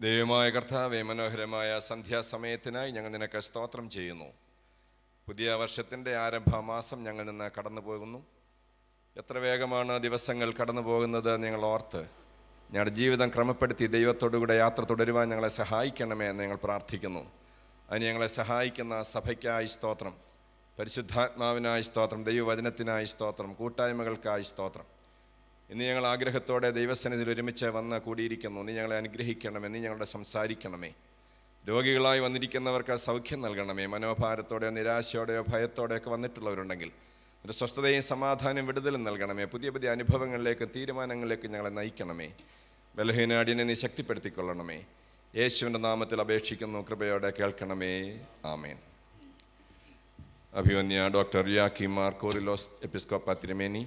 ദൈവമായ കർത്താവേ, മനോഹരമായ സന്ധ്യാസമയത്തിനായി ഞങ്ങൾ നിനക്ക് സ്തോത്രം ചെയ്യുന്നു. പുതിയ വർഷത്തിൻ്റെ ആരംഭമാസം ഞങ്ങൾ നിന്ന് കടന്നു പോകുന്നു. എത്ര വേഗമാണ് ദിവസങ്ങൾ കടന്നു പോകുന്നത് ഞങ്ങൾ ഓർത്ത് ഞങ്ങളുടെ ജീവിതം ക്രമപ്പെടുത്തി ദൈവത്തോടുകൂടെ യാത്ര തുടരുവാൻ ഞങ്ങളെ സഹായിക്കണമേ എന്ന് ഞങ്ങൾ പ്രാർത്ഥിക്കുന്നു. അതിന് ഞങ്ങളെ സഹായിക്കുന്ന സഭയ്ക്കായി സ്തോത്രം, പരിശുദ്ധാത്മാവിനായി സ്തോത്രം, ദൈവവചനത്തിനായി സ്തോത്രം, കൂട്ടായ്മകൾക്കായി സ്തോത്രം. ഇന്ന് ഞങ്ങൾ ആഗ്രഹത്തോടെ ദൈവസന്നിധിയിൽ ഒരുമിച്ച് വന്ന് കൂടിയിരിക്കുന്നു. നീ ഞങ്ങളെ അനുഗ്രഹിക്കണമേ, നീ ഞങ്ങളുടെ സംസാരിക്കണമേ. രോഗികളായി വന്നിരിക്കുന്നവർക്ക് സൗഖ്യം നൽകണമേ. മനോഭാരത്തോടെയോ നിരാശയോടെയോ ഭയത്തോടെയൊക്കെ വന്നിട്ടുള്ളവരുണ്ടെങ്കിൽ ഒരു സ്വസ്ഥതയും സമാധാനവും വിടുതലും നൽകണമേ. പുതിയ പുതിയ അനുഭവങ്ങളിലേക്കും തീരുമാനങ്ങളിലേക്കും ഞങ്ങളെ നയിക്കണമേ. ബലഹീനാടിനെ നീ ശക്തിപ്പെടുത്തിക്കൊള്ളണമേ. യേശുവിൻ്റെ നാമത്തിൽ അപേക്ഷിക്കുന്നു, കൃപയോടെ കേൾക്കണമേ. ആമേൻ. അഭിവന്യ ഡോക്ടർ യാക്കി മാർ കോറിലോസ് എപ്പിസ്കോപ്പ തിരുമേനി,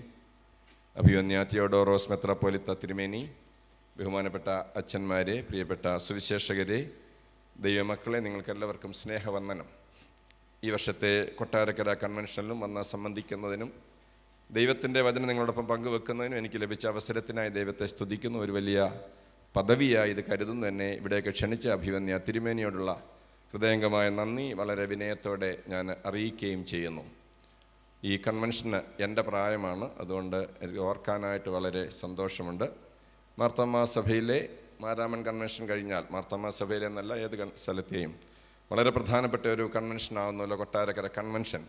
അഭിവന്യ തിയോഡോറോസ് മെത്രാപ്പോലിത്ത തിരുമേനി, ബഹുമാനപ്പെട്ട അച്ഛന്മാരെ, പ്രിയപ്പെട്ട സുവിശേഷകരെ, ദൈവമക്കളെ, നിങ്ങൾക്കെല്ലാവർക്കും സ്നേഹവന്ദനം. ഈ വർഷത്തെ കൊട്ടാരക്കര കൺവെൻഷനിലും വന്ന് സംബന്ധിക്കുന്നതിനും ദൈവത്തിൻ്റെ വചനം നിങ്ങളോടൊപ്പം പങ്കുവെക്കുന്നതിനും എനിക്ക് ലഭിച്ച അവസരത്തിനായി ദൈവത്തെ സ്തുതിക്കുന്നു. ഒരു വലിയ പദവിയായി ഇത് കരുതുന്നു. തന്നെ ഇവിടേക്ക് ക്ഷണിച്ച അഭിവന്യ തിരുമേനിയോടുള്ള ഹൃദയംഗമായ നന്ദി വളരെ വിനയത്തോടെ ഞാൻ അറിയിക്കുകയും ചെയ്യുന്നു. ഈ കൺവെൻഷന് എൻ്റെ പ്രായമാണ്, അതുകൊണ്ട് എനിക്ക് ഓർക്കാനായിട്ട് വളരെ സന്തോഷമുണ്ട്. മാർത്തോമാ സഭയിലെ മാരാമൻ കൺവെൻഷൻ കഴിഞ്ഞാൽ, മാർത്തോമാ സഭയിലെ എന്നല്ല ഏത് സ്ഥലത്തെയും വളരെ പ്രധാനപ്പെട്ട ഒരു കൺവെൻഷനാകുന്നല്ലോ കൊട്ടാരക്കര കൺവെൻഷൻ.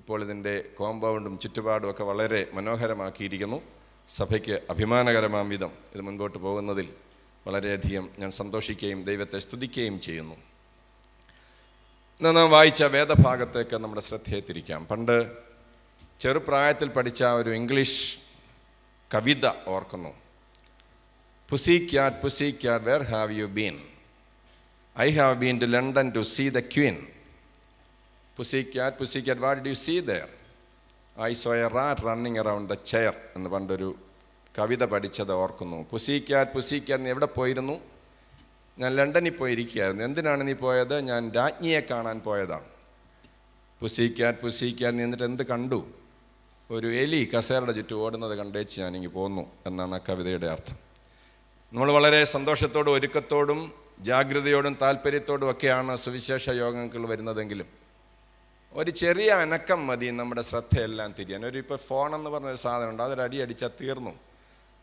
ഇപ്പോൾ ഇതിൻ്റെ കോമ്പൗണ്ടും ചുറ്റുപാടും ഒക്കെ വളരെ മനോഹരമാക്കിയിരിക്കുന്നു. സഭയ്ക്ക് അഭിമാനകരമാം വിധം ഇത് മുൻപോട്ട് പോകുന്നതിൽ വളരെയധികം ഞാൻ സന്തോഷിക്കുകയും ദൈവത്തെ സ്തുതിക്കുകയും ചെയ്യുന്നു. ഇന്ന് നാം വായിച്ച വേദഭാഗത്തേക്ക് നമ്മുടെ ശ്രദ്ധയെ തിരിക്കാം. പണ്ട് ചെറുപ്രായത്തിൽ പഠിച്ച ഒരു ഇംഗ്ലീഷ് കവിത ഓർക്കുന്നു. Pussy cat where have you been? I have been to London to see the Queen. Pussy cat, what did you see there? I saw a rat running around the chair എന്ന് പണ്ടൊരു കവിത പഠിച്ചത് ഓർക്കുന്നു. Pussy cat നീ എവിടെ പോയിരുന്നു? ഞാൻ ലണ്ടനിൽ പോയിരിക്കുകയായിരുന്നു. എന്തിനാണ് നീ പോയത്? ഞാൻ രാജ്ഞിയെ കാണാൻ പോയതാണ്. പുസി ക്യാറ്റ് നീ എന്നിട്ട് എന്ത് കണ്ടു? ഒരു എലി കസേരയുടെ ചുറ്റും ഓടുന്നത് കണ്ടേച്ച് ഞാനിങ്ങ് പോന്നു എന്നാണ് ആ കവിതയുടെ അർത്ഥം. നമ്മൾ വളരെ സന്തോഷത്തോടും ഒരുക്കത്തോടും ജാഗ്രതയോടും താല്പര്യത്തോടും ഒക്കെയാണ് സുവിശേഷ യോഗങ്ങൾ വരുന്നതെങ്കിലും ഒരു ചെറിയ അനക്കം മതി നമ്മുടെ ശ്രദ്ധയെല്ലാം തിരിയാൻ. ഇപ്പോൾ ഫോണെന്ന് പറഞ്ഞൊരു സാധനമുണ്ട്, അതൊരടി അടിച്ചാൽ തീർന്നു.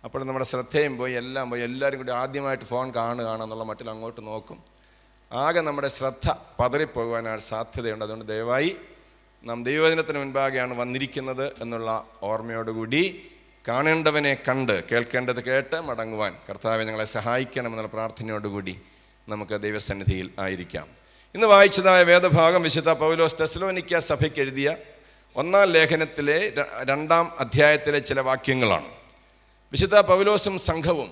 അപ്പോൾ നമ്മുടെ ശ്രദ്ധയും പോയി, എല്ലാം പോയി. എല്ലാവരും കൂടി ആദ്യമായിട്ട് ഫോൺ കാണുകയാണെന്നുള്ള മട്ടിൽ അങ്ങോട്ട് നോക്കും. ആകെ നമ്മുടെ ശ്രദ്ധ പതറിപ്പോകുവാനാണ് സാധ്യതയുണ്ട്. അതുകൊണ്ട് ദയവായി നാം ദൈവവചനത്തിന് മുൻപാകെയാണ് വന്നിരിക്കുന്നത് എന്നുള്ള ഓർമ്മയോടുകൂടി കാണേണ്ടവനെ കണ്ട് കേൾക്കേണ്ടത് കേട്ട് മടങ്ങുവാൻ കർത്താവെ ഞങ്ങളെ സഹായിക്കണമെന്നുള്ള പ്രാർത്ഥനയോടുകൂടി നമുക്ക് ദൈവസന്നിധിയിൽ ആയിരിക്കാം. ഇന്ന് വായിച്ചതായ വേദഭാഗം വിശുദ്ധ പൗലോസ് തെസ്സലോനിക്ക സഭയ്ക്ക് എഴുതിയ 1-ാം ലേഖനത്തിലെ 2-ാം അധ്യായത്തിലെ ചില വാക്യങ്ങളാണ്. വിശുദ്ധ പൗലോസും സംഘവും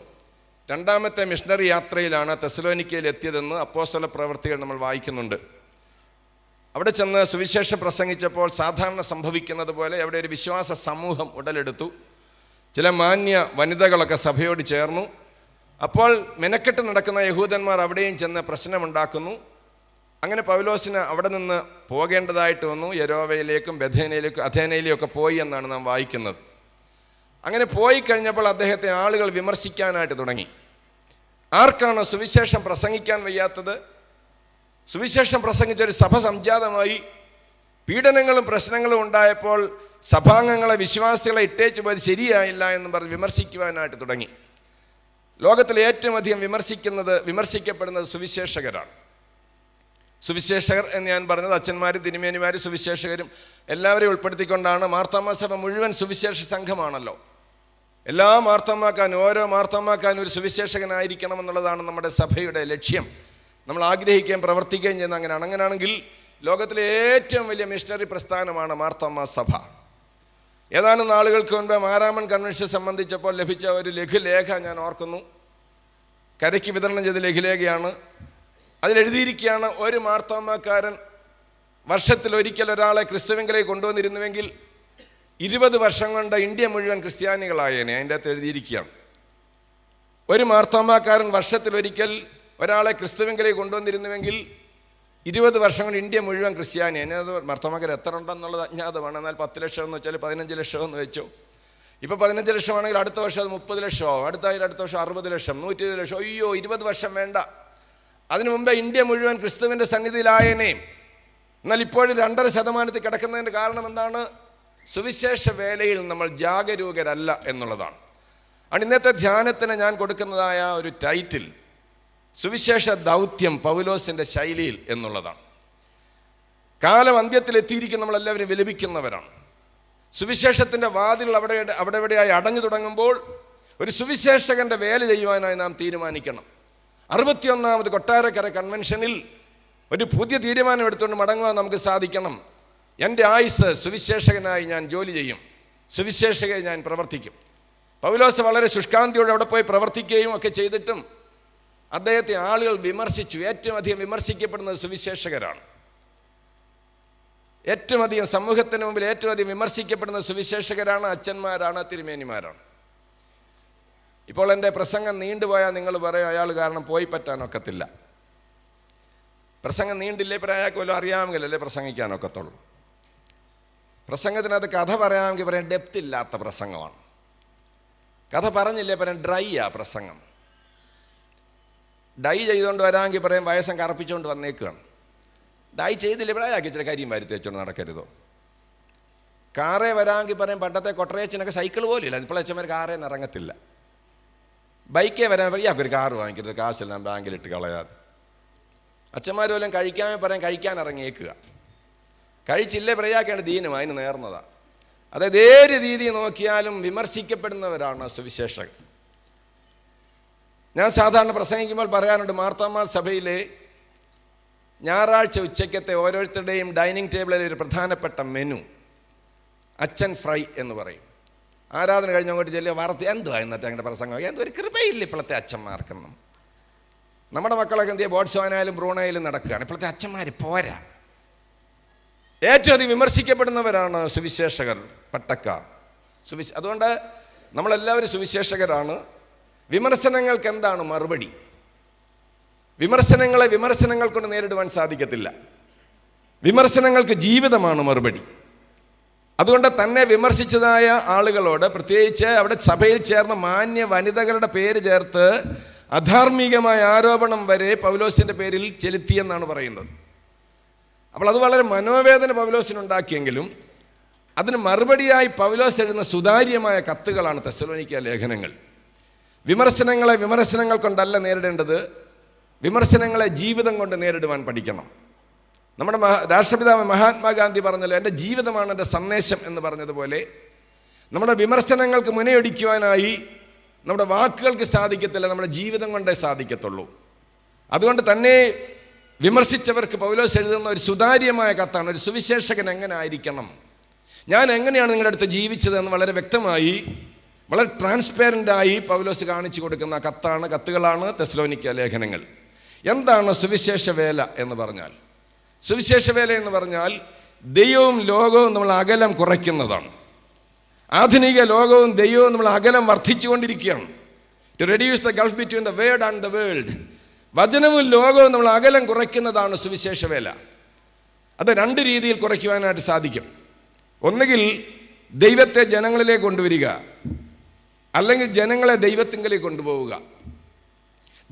2ാമത്തെ മിഷണറി യാത്രയിലാണ് തെസ്സലോനിക്കയിൽ എത്തിയതെന്ന് അപ്പോസ്തല പ്രവൃത്തികൾ നമ്മൾ വായിക്കുന്നുണ്ട്. അവിടെ ചെന്ന് സുവിശേഷം പ്രസംഗിച്ചപ്പോൾ സാധാരണ സംഭവിക്കുന്നത് പോലെ അവിടെ ഒരു വിശ്വാസ സമൂഹം ഉടലെടുത്തു. ചില മാന്യ വനിതകളൊക്കെ സഭയോട് ചേർന്നു. അപ്പോൾ മെനക്കെട്ട് നടക്കുന്ന യഹൂദന്മാർ അവിടെയും ചെന്ന് പ്രശ്നമുണ്ടാക്കുന്നു. അങ്ങനെ പൗലോസിന് അവിടെ നിന്ന് പോകേണ്ടതായിട്ട് വന്നു. യരോവയിലേക്കും ബഥേനയിലേക്കും അഥേനയിലേക്കും പോയി എന്നാണ് നാം വായിക്കുന്നത്. അങ്ങനെ പോയി കഴിഞ്ഞപ്പോൾ അദ്ദേഹത്തെ ആളുകൾ വിമർശിക്കാനായിട്ട് തുടങ്ങി. ആർക്കാണ് സുവിശേഷം പ്രസംഗിക്കാൻ വയ്യാത്തത്? സുവിശേഷം പ്രസംഗിച്ചൊരു സഭ സംജാതമായി. പീഡനങ്ങളും പ്രശ്നങ്ങളും ഉണ്ടായപ്പോൾ സഭാംഗങ്ങളെ, വിശ്വാസികളെ ഇട്ടേച്ചു പോയത് ശരിയായില്ല എന്നും പറഞ്ഞ് വിമർശിക്കുവാനായിട്ട് തുടങ്ങി. ലോകത്തിൽ ഏറ്റവും അധികം വിമർശിക്കപ്പെടുന്നത് സുവിശേഷകരാണ്. സുവിശേഷകർ എന്ന് ഞാൻ പറഞ്ഞത് അച്ഛന്മാരും തിരുമേനിമാരും സുവിശേഷകരും എല്ലാവരെയും ഉൾപ്പെടുത്തിക്കൊണ്ടാണ്. മാർത്തോമാ സഭ മുഴുവൻ സുവിശേഷ സംഘമാണല്ലോ. എല്ലാ മാർത്തോമാക്കാനും ഓരോ മാർത്തോമാക്കാനും ഒരു സുവിശേഷകനായിരിക്കണം എന്നുള്ളതാണ് നമ്മുടെ സഭയുടെ ലക്ഷ്യം. നമ്മൾ ആഗ്രഹിക്കുകയും പ്രവർത്തിക്കുകയും ചെയ്യുന്ന അങ്ങനെയാണെങ്കിൽ ലോകത്തിലെ ഏറ്റവും വലിയ മിഷണറി പ്രസ്ഥാനമാണ് മാർത്തോമാ സഭ. ഏതാനും നാളുകൾക്ക് മുൻപ് മാരാമൻ കൺവെൻഷൻ സംബന്ധിച്ചപ്പോൾ ലഭിച്ച ഒരു ലഘുലേഖ ഞാൻ ഓർക്കുന്നു. കരയ്ക്ക് വിതരണം ചെയ്ത ലഘുലേഖയാണ്. അതിലെഴുതിയിരിക്കുകയാണ്, ഒരു മാർത്തോമാക്കാരൻ വർഷത്തിലൊരിക്കൽ ഒരാളെ ക്രിസ്തുവിലേക്ക് കൊണ്ടുവന്നിരുന്നുവെങ്കിൽ 20 വർഷം കൊണ്ട് ഇന്ത്യ മുഴുവൻ ക്രിസ്ത്യാനികളായേനെ. അതിൻ്റെ അകത്ത് എഴുതിയിരിക്കുകയാണ്, ഒരു മാർത്തോമാക്കാരൻ വർഷത്തിലൊരിക്കൽ ഒരാളെ ക്രിസ്തുവിലേക്ക് കൊണ്ടുവന്നിരുന്നുവെങ്കിൽ 20 വർഷം കൊണ്ട് ഇന്ത്യ മുഴുവൻ ക്രിസ്ത്യാനി. അതിനകത്ത് മാർത്തോമാക്കാർ എത്ര ഉണ്ടെന്നുള്ളത് അജ്ഞാതമാണ്. എന്നാൽ 10 ലക്ഷം എന്ന് വെച്ചാൽ 15 ലക്ഷം എന്ന് വെച്ചോ. ഇപ്പോൾ 15 ലക്ഷമാണെങ്കിൽ അടുത്ത വർഷം അത് 30 ലക്ഷമാവും. അടുത്ത വർഷം 60 ലക്ഷം, 120 ലക്ഷം. അയ്യോ, 20 വർഷം വേണ്ട, അതിനു മുമ്പേ ഇന്ത്യ മുഴുവൻ ക്രിസ്തുവിൻ്റെ സന്നിധിയിലായേനെ. എന്നാൽ ഇപ്പോഴും 2.5% കിടക്കുന്നതിൻ്റെ കാരണം എന്താണ്? സുവിശേഷ വേലയിൽ നമ്മൾ ജാഗരൂകരല്ല എന്നുള്ളതാണ്. ഇന്നത്തെ ധ്യാനത്തിന് ഞാൻ കൊടുക്കുന്നതായ ഒരു ടൈറ്റിൽ സുവിശേഷ ദൗത്യം പൗലോസിൻ്റെ ശൈലിയിൽ എന്നുള്ളതാണ്. കാലം അന്ത്യത്തിലെത്തിയിരിക്കും. നമ്മളെല്ലാവരും വിലപിക്കുന്നവരാണ്. സുവിശേഷത്തിൻ്റെ വാതിൽ അവിടെ എവിടെയായി അടഞ്ഞു തുടങ്ങുമ്പോൾ ഒരു സുവിശേഷകൻ്റെ വേല ചെയ്യുവാനായി നാം തീരുമാനിക്കണം. 61ാമത് കൊട്ടാരക്കര കൺവെൻഷനിൽ ഒരു പുതിയ തീരുമാനം എടുത്തുകൊണ്ട് മടങ്ങുവാൻ നമുക്ക് സാധിക്കണം. എൻ്റെ ആയുസ് സുവിശേഷകനായി ഞാൻ ജോലി ചെയ്യും, സുവിശേഷകനായി ഞാൻ പ്രവർത്തിക്കും. പൗലോസ് വളരെ ശുഷ്കാന്തിയോടെ അവിടെ പോയി പ്രവർത്തിക്കുകയും ഒക്കെ ചെയ്തിട്ടും അദ്ദേഹത്തെ ആളുകൾ വിമർശിച്ചു. ഏറ്റവും അധികം വിമർശിക്കപ്പെടുന്നത് സുവിശേഷകരാണ്. ഏറ്റവും അധികം സമൂഹത്തിന് മുമ്പിൽ ഏറ്റവും അധികം വിമർശിക്കപ്പെടുന്ന സുവിശേഷകരാണ്, അച്ഛന്മാരാണ്, തിരുമേനിമാരാണ്. ഇപ്പോൾ എൻ്റെ പ്രസംഗം നീണ്ടുപോയാൽ നിങ്ങൾ പറയും അയാൾ കാരണം പോയി പറ്റാനൊക്കത്തില്ല. പ്രസംഗം നീണ്ടില്ലേ അയാൾക്ക് വല്ലതും അറിയാമെങ്കിലല്ലേ പ്രസംഗിക്കാനൊക്കത്തുള്ളൂ. പ്രസംഗത്തിനകത്ത് കഥ പറയാമെങ്കിൽ പറയാൻ ഡെപ്ത് ഇല്ലാത്ത പ്രസംഗമാണ്. കഥ പറഞ്ഞില്ലേ പറയാൻ ഡ്രൈ ആ പ്രസംഗം. ഡൈ ചെയ്തുകൊണ്ട് വരാമെങ്കിൽ പറയാൻ വയസ്സം കറപ്പിച്ചുകൊണ്ട് വന്നേക്കുകയാണ്. ഡൈ ചെയ്തില്ലേ അയാൾക്ക് ഇച്ചിരി കരിയും വാരി തേച്ചുകൊണ്ട് നടക്കരുതോ. കാറേ വരാമെങ്കിൽ പറയും പണ്ടത്തെ കൊട്ടറേച്ചിനൊക്കെ സൈക്കിൾ പോലും ഇല്ല, ഇപ്പോൾ അച്ഛന്മാർ കാറേ ഇറങ്ങത്തില്ല. ബൈക്കേ വരാൻ പറയും ഇയാൾക്കൊരു കാറ് വാങ്ങിക്കരുത്, കാശെല്ലാം ബാങ്കിലിട്ട് കളയാതെ. അച്ഛന്മാർ പോലും കഴിക്കാമേ പറയാൻ കഴിക്കാൻ ഇറങ്ങിയേക്കുക. കഴിച്ചില്ലേ പ്രയാക്കേണ്ട ദീനം അതിന് നേർന്നതാണ്. അതായത് ഏത് രീതി നോക്കിയാലും വിമർശിക്കപ്പെടുന്നവരാണ് സുവിശേഷകർ. ഞാൻ സാധാരണ പ്രസംഗിക്കുമ്പോൾ പറയാറുണ്ട്, മാർത്തോമാ സഭയിലെ ഞായറാഴ്ച ഉച്ചയ്ക്കത്തെ ഓരോരുത്തരുടെയും ഡൈനിങ് ടേബിളിൽ ഒരു പ്രധാനപ്പെട്ട മെനു അച്ഛൻ ഫ്രൈ എന്ന് പറയും. ആരാധന കഴിഞ്ഞ് അങ്ങോട്ട് ചെല്ലുക, വാർത്ത എന്തുവാ ഇന്നത്തെ അങ്ങനെ പ്രസംഗം, എന്തൊരു കൃപയില്ല ഇപ്പോഴത്തെ അച്ഛന്മാർക്കെന്നും. നമ്മുടെ മക്കളൊക്കെ എന്ത് ചെയ്യുക, ബോട്ട്സ്വാനയിലും ബ്രൂണയിലും നടക്കുകയാണ്. ഇപ്പോഴത്തെ അച്ഛന്മാർ പോരാ. ഏറ്റവും അധികം വിമർശിക്കപ്പെടുന്നവരാണ് സുവിശേഷകർ, പട്ടക്കാർ. അതുകൊണ്ട് നമ്മളെല്ലാവരും സുവിശേഷകരാണ്. വിമർശനങ്ങൾക്ക് എന്താണ് മറുപടി? വിമർശനങ്ങളെ വിമർശനങ്ങൾ കൊണ്ട് നേരിടുവാൻ സാധിക്കത്തില്ല. വിമർശനങ്ങൾക്ക് ജീവിതമാണ് മറുപടി. അതുകൊണ്ട് തന്നെ വിമർശിച്ചതായ ആളുകളോട്, പ്രത്യേകിച്ച് അവിടെ സഭയിൽ ചേർന്ന മാന്യ വനിതകളുടെ പേര് ചേർത്ത് അധാർമികമായ ആരോപണം വരെ പൗലോസിൻ്റെ പേരിൽ ചെലുത്തിയെന്നാണ് പറയുന്നത്. അപ്പോൾ അത് വളരെ മനോവേദന പൗലോസിനുണ്ടാക്കിയെങ്കിലും അതിന് മറുപടിയായി പൗലോസ് എഴുതുന്ന സുതാര്യമായ കത്തുകളാണ് തെസ്സലോനിക്ക ലേഖനങ്ങൾ. വിമർശനങ്ങളെ വിമർശനങ്ങൾ കൊണ്ടല്ല നേരിടേണ്ടത്, വിമർശനങ്ങളെ ജീവിതം കൊണ്ട് നേരിടുവാൻ പഠിക്കണം. നമ്മുടെ രാഷ്ട്രപിതാവ് മഹാത്മാഗാന്ധി പറഞ്ഞല്ലോ, എൻ്റെ ജീവിതമാണ് എൻ്റെ സന്ദേശം എന്ന് പറഞ്ഞതുപോലെ നമ്മുടെ വിമർശനങ്ങൾക്ക് മുനയൊടിക്കുവാനായി നമ്മുടെ വാക്കുകൾക്ക് സാധിക്കത്തില്ല, നമ്മുടെ ജീവിതം കൊണ്ടേ സാധിക്കത്തുള്ളൂ. അതുകൊണ്ട് തന്നെ വിമർശിച്ചവർക്ക് പൗലോസ് എഴുതുന്ന ഒരു സുതാര്യമായ കത്താണ്. ഒരു സുവിശേഷകൻ എങ്ങനെ ആയിരിക്കണം, ഞാൻ എങ്ങനെയാണ് നിങ്ങളുടെ അടുത്ത് ജീവിച്ചതെന്ന് വളരെ വ്യക്തമായി, വളരെ ട്രാൻസ്പെറൻ്റായി പൗലോസ് കാണിച്ചു കൊടുക്കുന്ന കത്തുകളാണ് തെസ്സലോനിക്ക ലേഖനങ്ങൾ. എന്താണ് സുവിശേഷ വേല എന്ന് പറഞ്ഞാൽ? സുവിശേഷ വേല എന്ന് പറഞ്ഞാൽ ദൈവവും ലോകവും നമ്മൾ അകലം കുറയ്ക്കുന്നതാണ്. ആധുനിക ലോകവും ദൈവവും നമ്മൾ അകലം വർദ്ധിച്ചുകൊണ്ടിരിക്കുകയാണ്. To reduce the gulf between the word and the world. വചനവും ലോകവും നമ്മൾ അകലം കുറയ്ക്കുന്നതാണ് സുവിശേഷ വേല. അത് 2 രീതിയിൽ കുറയ്ക്കുവാനായിട്ട് സാധിക്കും. ഒന്നുകിൽ ദൈവത്തെ ജനങ്ങളിലേക്ക് കൊണ്ടുവരിക, അല്ലെങ്കിൽ ജനങ്ങളെ ദൈവത്തിങ്കിലേക്ക് കൊണ്ടുപോവുക.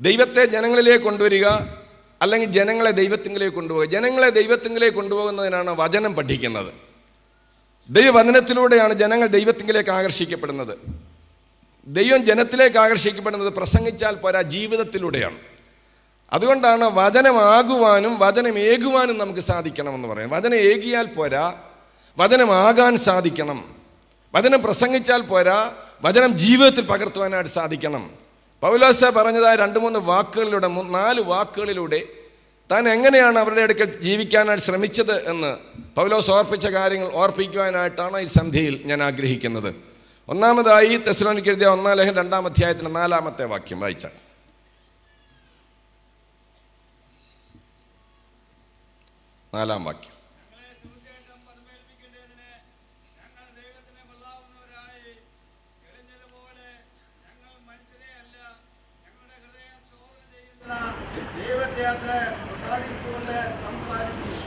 ദൈവത്തെ ജനങ്ങളിലേക്ക് കൊണ്ടുവരിക, അല്ലെങ്കിൽ ജനങ്ങളെ ദൈവത്തിങ്കിലേക്ക് കൊണ്ടുപോവുക. ജനങ്ങളെ ദൈവത്തിങ്കിലേക്ക് കൊണ്ടുപോകുന്നതിനാണ് വചനം പഠിക്കുന്നത്. ദൈവവചനത്തിലൂടെയാണ് ജനങ്ങൾ ദൈവത്തിങ്കിലേക്ക് ആകർഷിക്കപ്പെടുന്നത്. ദൈവം ജനത്തിലേക്ക് ആകർഷിക്കപ്പെടുന്നത് പ്രസംഗിച്ചാൽ പോരാ, ജീവിതത്തിലൂടെയാണ്. അതുകൊണ്ടാണ് വചനമാകുവാനും വചനമേകുവാനും നമുക്ക് സാധിക്കണമെന്ന് പറയാം. വചനം ഏകിയാൽ പോരാ, വചനമാകാൻ സാധിക്കണം. വചനം പ്രസംഗിച്ചാൽ പോരാ, വചനം ജീവിതത്തിൽ പകർത്തുവാനായിട്ട് സാധിക്കണം. പൗലോസ് പറഞ്ഞതായ 2-3 വാക്കുകളിലൂടെ 4 വാക്കുകളിലൂടെ താൻ എങ്ങനെയാണ് അവരുടെ അടുക്കൽ ജീവിക്കാനായിട്ട് ശ്രമിച്ചത് എന്ന് പൗലോസ് ഓർപ്പിച്ച കാര്യങ്ങൾ ഓർപ്പിക്കുവാനായിട്ടാണ് ഈ സന്ധ്യയിൽ ഞാൻ ആഗ്രഹിക്കുന്നത്. ഒന്നാമതായി തെസ്സലോനിക്കർ എഴുതിയ 1 ലേഖനം 2-ാം അധ്യായത്തിൻ്റെ 4-ാമത്തെ വാക്യം വായിച്ചാൽ, 4-ാം വാക്യം.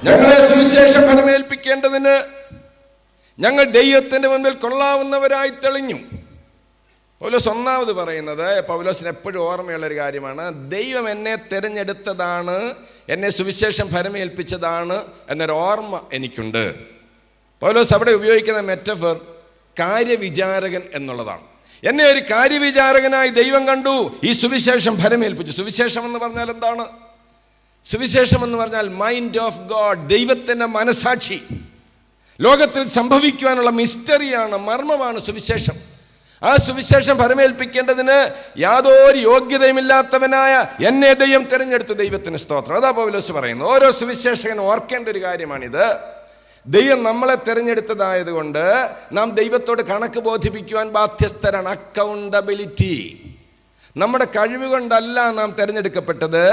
ഞങ്ങളെ സുവിശേഷം ഫലമേൽപ്പിക്കേണ്ടതിന് ഞങ്ങൾ ദൈവത്തിൻ്റെ മുൻപിൽ കൊള്ളാവുന്നവരായി തെളിഞ്ഞു. പൗലോസ് ഒന്നാമത് പറയുന്നത്, പൗലോസിന് എപ്പോഴും ഓർമ്മയുള്ളൊരു കാര്യമാണ്, ദൈവം എന്നെ തിരഞ്ഞെടുത്തതാണ്, എന്നെ സുവിശേഷം ഫലമേൽപ്പിച്ചതാണ് എന്നൊരു ഓർമ്മ എനിക്കുണ്ട്. പൗലോസ് അവിടെ ഉപയോഗിക്കുന്ന മെറ്റഫർ കാര്യവിചാരകൻ എന്നുള്ളതാണ്. എന്നെ ഒരു കാര്യവിചാരകനായി ദൈവം കണ്ടു, ഈ സുവിശേഷം ഫലമേൽപ്പിച്ചു. സുവിശേഷം എന്ന് പറഞ്ഞാൽ എന്താണ്? സുവിശേഷം എന്ന് പറഞ്ഞാൽ മൈൻഡ് ഓഫ് ഗോഡ്, ദൈവത്തിൻ്റെ മനസാക്ഷി. ലോകത്തിൽ സംഭവിക്കുവാനുള്ള മിസ്റ്ററിയാണ്, മർമ്മമാണ് സുവിശേഷം. ആ സുവിശേഷം ഫലമേൽപ്പിക്കേണ്ടതിന് യാതൊരു യോഗ്യതയുമില്ലാത്തവനായ എന്നെ ദൈവം തിരഞ്ഞെടുത്തു. ദൈവത്തിന് സ്തോത്രം. അതാ പൗലോസ് പറയുന്നു. ഓരോ സുവിശേഷകനും ഓർക്കേണ്ട ഒരു കാര്യമാണിത്. ദൈവം നമ്മളെ തിരഞ്ഞെടുത്തതായതുകൊണ്ട് നാം ദൈവത്തോട് കണക്ക് ബോധിപ്പിക്കുവാൻ ബാധ്യസ്ഥരാണ്. അക്കൗണ്ടബിലിറ്റി. നമ്മുടെ കഴിവ് കൊണ്ടല്ല നാം തിരഞ്ഞെടുക്കപ്പെട്ടത്,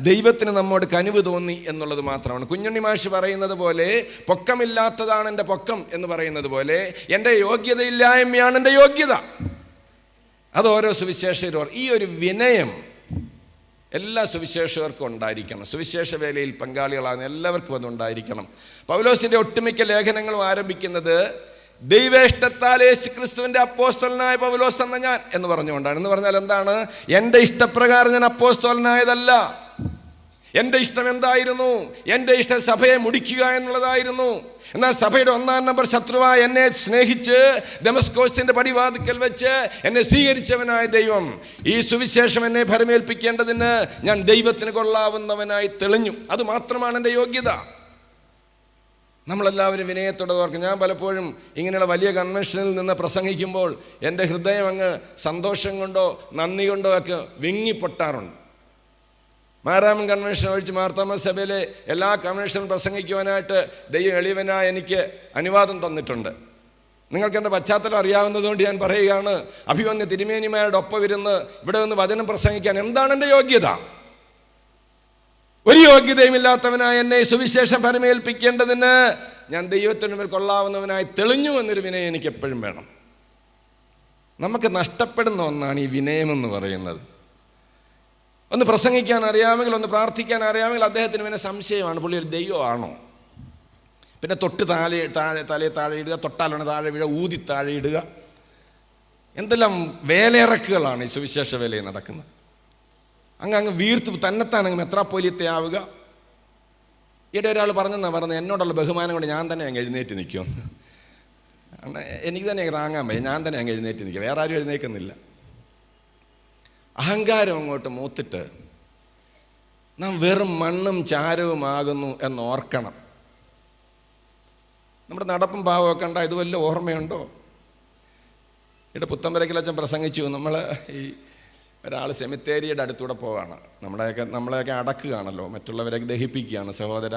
ദൈവത്തിന് നമ്മോട് കനിവ് തോന്നി എന്നുള്ളത് മാത്രമാണ്. കുഞ്ഞുണ്ണി മാഷ് പറയുന്നത് പോലെ, പൊക്കമില്ലാത്തതാണ് എൻ്റെ പൊക്കം എന്ന് പറയുന്നത് പോലെ, എൻ്റെ യോഗ്യതയില്ലായ്മയാണ് എൻ്റെ യോഗ്യത. അത് ഓരോ സുവിശേഷകരും ഈ ഒരു വിനയം എല്ലാ സുവിശേഷകർക്കും ഉണ്ടായിരിക്കണം. സുവിശേഷ വേലയിൽ പങ്കാളികളാകുന്ന എല്ലാവർക്കും അതുണ്ടായിരിക്കണം. പൗലോസിൻ്റെ ഒട്ടുമിക്ക ലേഖനങ്ങളും ആരംഭിക്കുന്നത് ദൈവേഷ്ടത്താൽ യേശുക്രിസ്തുവിൻ്റെ അപ്പോസ്തലനായ പൗലോസ് എന്ന ഞാൻ എന്ന് പറഞ്ഞുകൊണ്ടാണ്. എന്ന് പറഞ്ഞാൽ എന്താണ്? എൻ്റെ ഇഷ്ടപ്രകാരം ഞാൻ അപ്പോസ്തലനായതല്ല. എൻ്റെ ഇഷ്ടം എന്തായിരുന്നു? എൻ്റെ ഇഷ്ടം സഭയെ മുടിക്കുക എന്നുള്ളതായിരുന്നു. എന്നാൽ സഭയുടെ 1-ാം നമ്പർ ശത്രുവായ എന്നെ സ്നേഹിച്ച് ദമസ്കോസിന്റെ പടിവാതിക്കൽ വെച്ച് എന്നെ സ്വീകരിച്ചവനായ ദൈവം ഈ സുവിശേഷം എന്നെ ഫലമേൽപ്പിക്കേണ്ടതിന് ഞാൻ ദൈവത്തിന് കൊള്ളാവുന്നവനായി തെളിഞ്ഞു. അത് മാത്രമാണ് എൻ്റെ യോഗ്യത. നമ്മളെല്ലാവരും വിനയത്തോടെ ഓർക്കും. ഞാൻ പലപ്പോഴും ഇങ്ങനെയുള്ള വലിയ കൺവെൻഷനിൽ നിന്ന് പ്രസംഗിക്കുമ്പോൾ എൻ്റെ ഹൃദയം അങ്ങ് സന്തോഷം കൊണ്ടോ നന്ദി കൊണ്ടോ ഒക്കെ വിങ്ങിപ്പൊട്ടാറുണ്ട്. മാരാമൻ കൺവെൻഷൻ ഒഴിച്ച് മാർത്തോമാ സഭയിലെ എല്ലാ കൺവെൻഷനും പ്രസംഗിക്കുവാനായിട്ട് ദൈവം എളിയവനായി എനിക്ക് അനുവാദം തന്നിട്ടുണ്ട്. നിങ്ങൾക്ക് എൻ്റെ പശ്ചാത്തലം അറിയാവുന്നതുകൊണ്ട് ഞാൻ പറയുകയാണ്, അഭിവന്യ തിരുമേനിമാരുടെ ഒപ്പം ഇരുന്ന് ഇവിടെ നിന്ന് വചനം പ്രസംഗിക്കാൻ എന്താണ് എൻ്റെ യോഗ്യത? ഒരു യോഗ്യതയുമില്ലാത്തവനായി എന്നെ സുവിശേഷം ഫലമേൽപ്പിക്കേണ്ടതിന് ഞാൻ ദൈവത്തിന് മേൽ കൊള്ളാവുന്നവനായി തെളിഞ്ഞു എന്നൊരു വിനയം എനിക്ക് എപ്പോഴും വേണം. നമുക്ക് നഷ്ടപ്പെടുന്ന ഒന്നാണ് ഈ വിനയമെന്ന് പറയുന്നത്. ഒന്ന് പ്രസംഗിക്കാൻ അറിയാമെങ്കിൽ, ഒന്ന് പ്രാർത്ഥിക്കാൻ അറിയാമെങ്കിൽ അദ്ദേഹത്തിന് പിന്നെ സംശയമാണ്, പുള്ളി ഒരു ദൈവമാണോ? പിന്നെ തൊട്ട് തലയെ താഴെ ഇടുക, തൊട്ടാലാണ് താഴെ വീഴുക, ഊതി താഴെ ഇടുക. എന്തെല്ലാം വേലയിറക്കുകളാണ് ഈ സുവിശേഷ വേലയിൽ നടക്കുന്നത്. അങ്ങ് വീർത്ത് തന്നെത്താൻ അങ്ങ് മെത്രാപ്പോലീത്ത ആവുക. ഈയിടെ ഒരാൾ പറഞ്ഞത് എന്നോടുള്ള ബഹുമാനം കൊണ്ട് ഞാൻ തന്നെ അങ്ങ് എഴുന്നേറ്റ് നിൽക്കുമെന്ന്. എനിക്ക് തന്നെ താങ്ങാൻ വയ്യ, ഞാൻ തന്നെ അങ്ങ് എഴുന്നേറ്റ് നിൽക്കുക, വേറെ ആരും എഴുന്നേൽക്കുന്നില്ല. അഹങ്കാരം അങ്ങോട്ട് മൂത്തിട്ട് നാം വെറും മണ്ണും ചാരവുമാകുന്നു എന്നോർക്കണം. നമ്മുടെ നടപ്പും ഭാവമൊക്കെ ഉണ്ടാ ഇത് വല്ല ഓർമ്മയുണ്ടോ? ഇവിടെ പുത്തമ്പലക്കിലച്ഛൻ പ്രസംഗിച്ചു. നമ്മൾ ഈ ഒരാൾ സെമിത്തേരിയുടെ അടുത്തൂടെ പോവാണ്. നമ്മളെയൊക്കെ അടക്കുകയാണല്ലോ, മറ്റുള്ളവരെയൊക്കെ ദഹിപ്പിക്കുകയാണ്, സഹോദര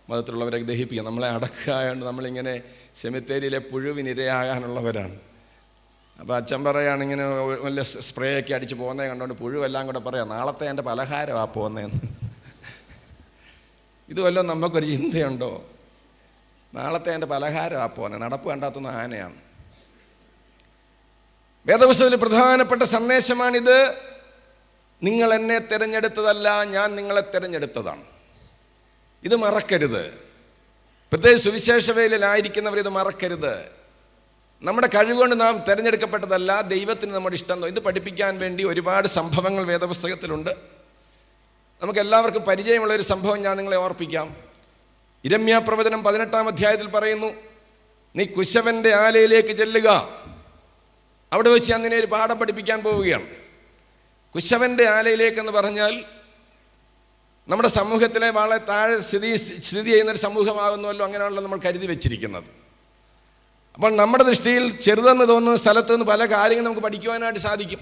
മതത്തിലുള്ളവരെയൊക്കെ ദഹിപ്പിക്കുക. നമ്മളെ അടക്കുകയായതുകൊണ്ട് നമ്മളിങ്ങനെ സെമിത്തേരിയിലെ പുഴുവിനിരയാകാനുള്ളവരാണ്. അപ്പോൾ അച്ഛൻ പറയുകയാണ്, ഇങ്ങനെ വലിയ സ്പ്രേ ഒക്കെ അടിച്ച് പോകുന്നത് കണ്ടുകൊണ്ട് പുഴുവെല്ലാം കൂടെ പറയാം, നാളത്തെ എൻ്റെ പലഹാരമാണ് പോകുന്നതെന്ന്. ഇതുവല്ലോ നമുക്കൊരു ചിന്തയുണ്ടോ? നാളത്തെ എൻ്റെ പലഹാരമാണ് പോകുന്നത്. നടപ്പ് കണ്ടാത്തുന്ന ആനയാണ്. വേദപുസ്തകത്തിൽ പ്രധാനപ്പെട്ട സന്ദേശമാണിത്. നിങ്ങൾ എന്നെ തിരഞ്ഞെടുത്തതല്ല, ഞാൻ നിങ്ങളെ തിരഞ്ഞെടുത്തതാണ്. ഇത് മറക്കരുത്. പ്രത്യേകിച്ച് സുവിശേഷ വേലയിലായിരിക്കുന്നവർ ഇത് മറക്കരുത്. നമ്മുടെ കഴിവുകൊണ്ട് നാം തിരഞ്ഞെടുക്കപ്പെട്ടതല്ല, ദൈവത്തിന് നമ്മുടെ ഇഷ്ടം. ഇത് പഠിപ്പിക്കാൻ വേണ്ടി ഒരുപാട് സംഭവങ്ങൾ വേദപുസ്തകത്തിലുണ്ട്. നമുക്കെല്ലാവർക്കും പരിചയമുള്ളൊരു സംഭവം ഞാൻ നിങ്ങളെ ഓർപ്പിക്കാം. യിരെമ്യാ പ്രവചനം 18-ാം അധ്യായത്തിൽ പറയുന്നു, നീ കുശവൻ്റെ ആലയിലേക്ക് ചെല്ലുക. അവിടെ വെച്ച് ഞാൻ നിന്നെ ഒരു പാഠം പഠിപ്പിക്കാൻ പോവുകയാണ്. കുശവൻ്റെ ആലയിലേക്കെന്ന് പറഞ്ഞാൽ നമ്മുടെ സമൂഹത്തിലെ വളരെ താഴെ സ്ഥിതി ചെയ്യുന്നൊരു സമൂഹമാകുന്നുവല്ലോ, അങ്ങനെയാണല്ലോ നമ്മൾ കരുതി വെച്ചിരിക്കുന്നത്. അപ്പോൾ നമ്മുടെ ദൃഷ്ടിയിൽ ചെറുതെന്ന് തോന്നുന്ന സ്ഥലത്ത് നിന്ന് പല കാര്യങ്ങളും നമുക്ക് പഠിക്കുവാനായിട്ട് സാധിക്കും.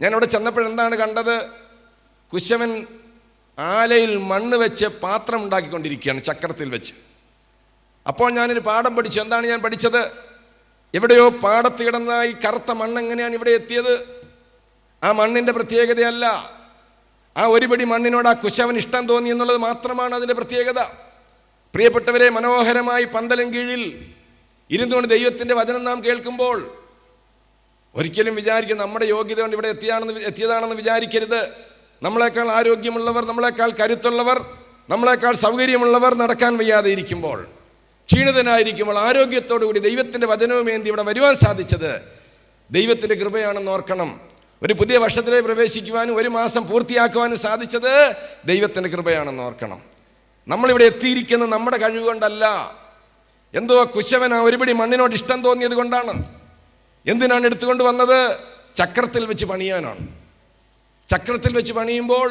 ഞാനവിടെ ചെന്നപ്പോൾ എന്താണ് കണ്ടത്? കുശവൻ ആലയിൽ മണ്ണ് വെച്ച് പാത്രം ഉണ്ടാക്കിക്കൊണ്ടിരിക്കുകയാണ്, ചക്രത്തിൽ വെച്ച്. അപ്പോൾ ഞാനൊരു പാഠം പഠിച്ചു. എന്താണ് ഞാൻ പഠിച്ചത്? എവിടെയോ പാടത്ത് കിടന്ന ഈ കറുത്ത മണ്ണ് എങ്ങനെയാണ് ഇവിടെ എത്തിയത്? ആ മണ്ണിൻ്റെ പ്രത്യേകതയല്ല, ആ ഒരുപടി മണ്ണിനോട് ആ കുശവൻ ഇഷ്ടം തോന്നി എന്നുള്ളത് മാത്രമാണ് അതിൻ്റെ പ്രത്യേകത. പ്രിയപ്പെട്ടവരെ, മനോഹരമായി പന്തലിൻ കീഴിൽ ഇരുന്നുകൊണ്ട് ദൈവത്തിൻ്റെ വചനം നാം കേൾക്കുമ്പോൾ ഒരിക്കലും വിചാരിക്കും നമ്മുടെ യോഗ്യത കൊണ്ട് ഇവിടെ എത്തിയതാണെന്ന് വിചാരിക്കരുത്. നമ്മളെക്കാൾ ആരോഗ്യമുള്ളവർ, നമ്മളെക്കാൾ കരുത്തുള്ളവർ, നമ്മളെക്കാൾ സൗകര്യമുള്ളവർ നടക്കാൻ വയ്യാതെ ഇരിക്കുമ്പോൾ, ക്ഷീണിതനായിരിക്കുമ്പോൾ ആരോഗ്യത്തോടു കൂടി ദൈവത്തിൻ്റെ വചനവും ഏന്തി ഇവിടെ വരുവാൻ സാധിച്ചത് ദൈവത്തിൻ്റെ കൃപയാണെന്ന് ഓർക്കണം. ഒരു പുതിയ വർഷത്തിലേക്ക് പ്രവേശിക്കുവാനും 1 മാസം പൂർത്തിയാക്കുവാനും സാധിച്ചത് ദൈവത്തിൻ്റെ കൃപയാണെന്ന് ഓർക്കണം. നമ്മളിവിടെ എത്തിയിരിക്കുന്നത് നമ്മുടെ കഴിവുകൊണ്ടല്ല. എന്തോ കുശവൻ ആ ഒരുപിടി മണ്ണിനോട് ഇഷ്ടം തോന്നിയത് കൊണ്ടാണ്. എന്തിനാണ് എടുത്തുകൊണ്ട് വന്നത്? ചക്രത്തിൽ വെച്ച് പണിയാനാണ്. ചക്രത്തിൽ വെച്ച് പണിയുമ്പോൾ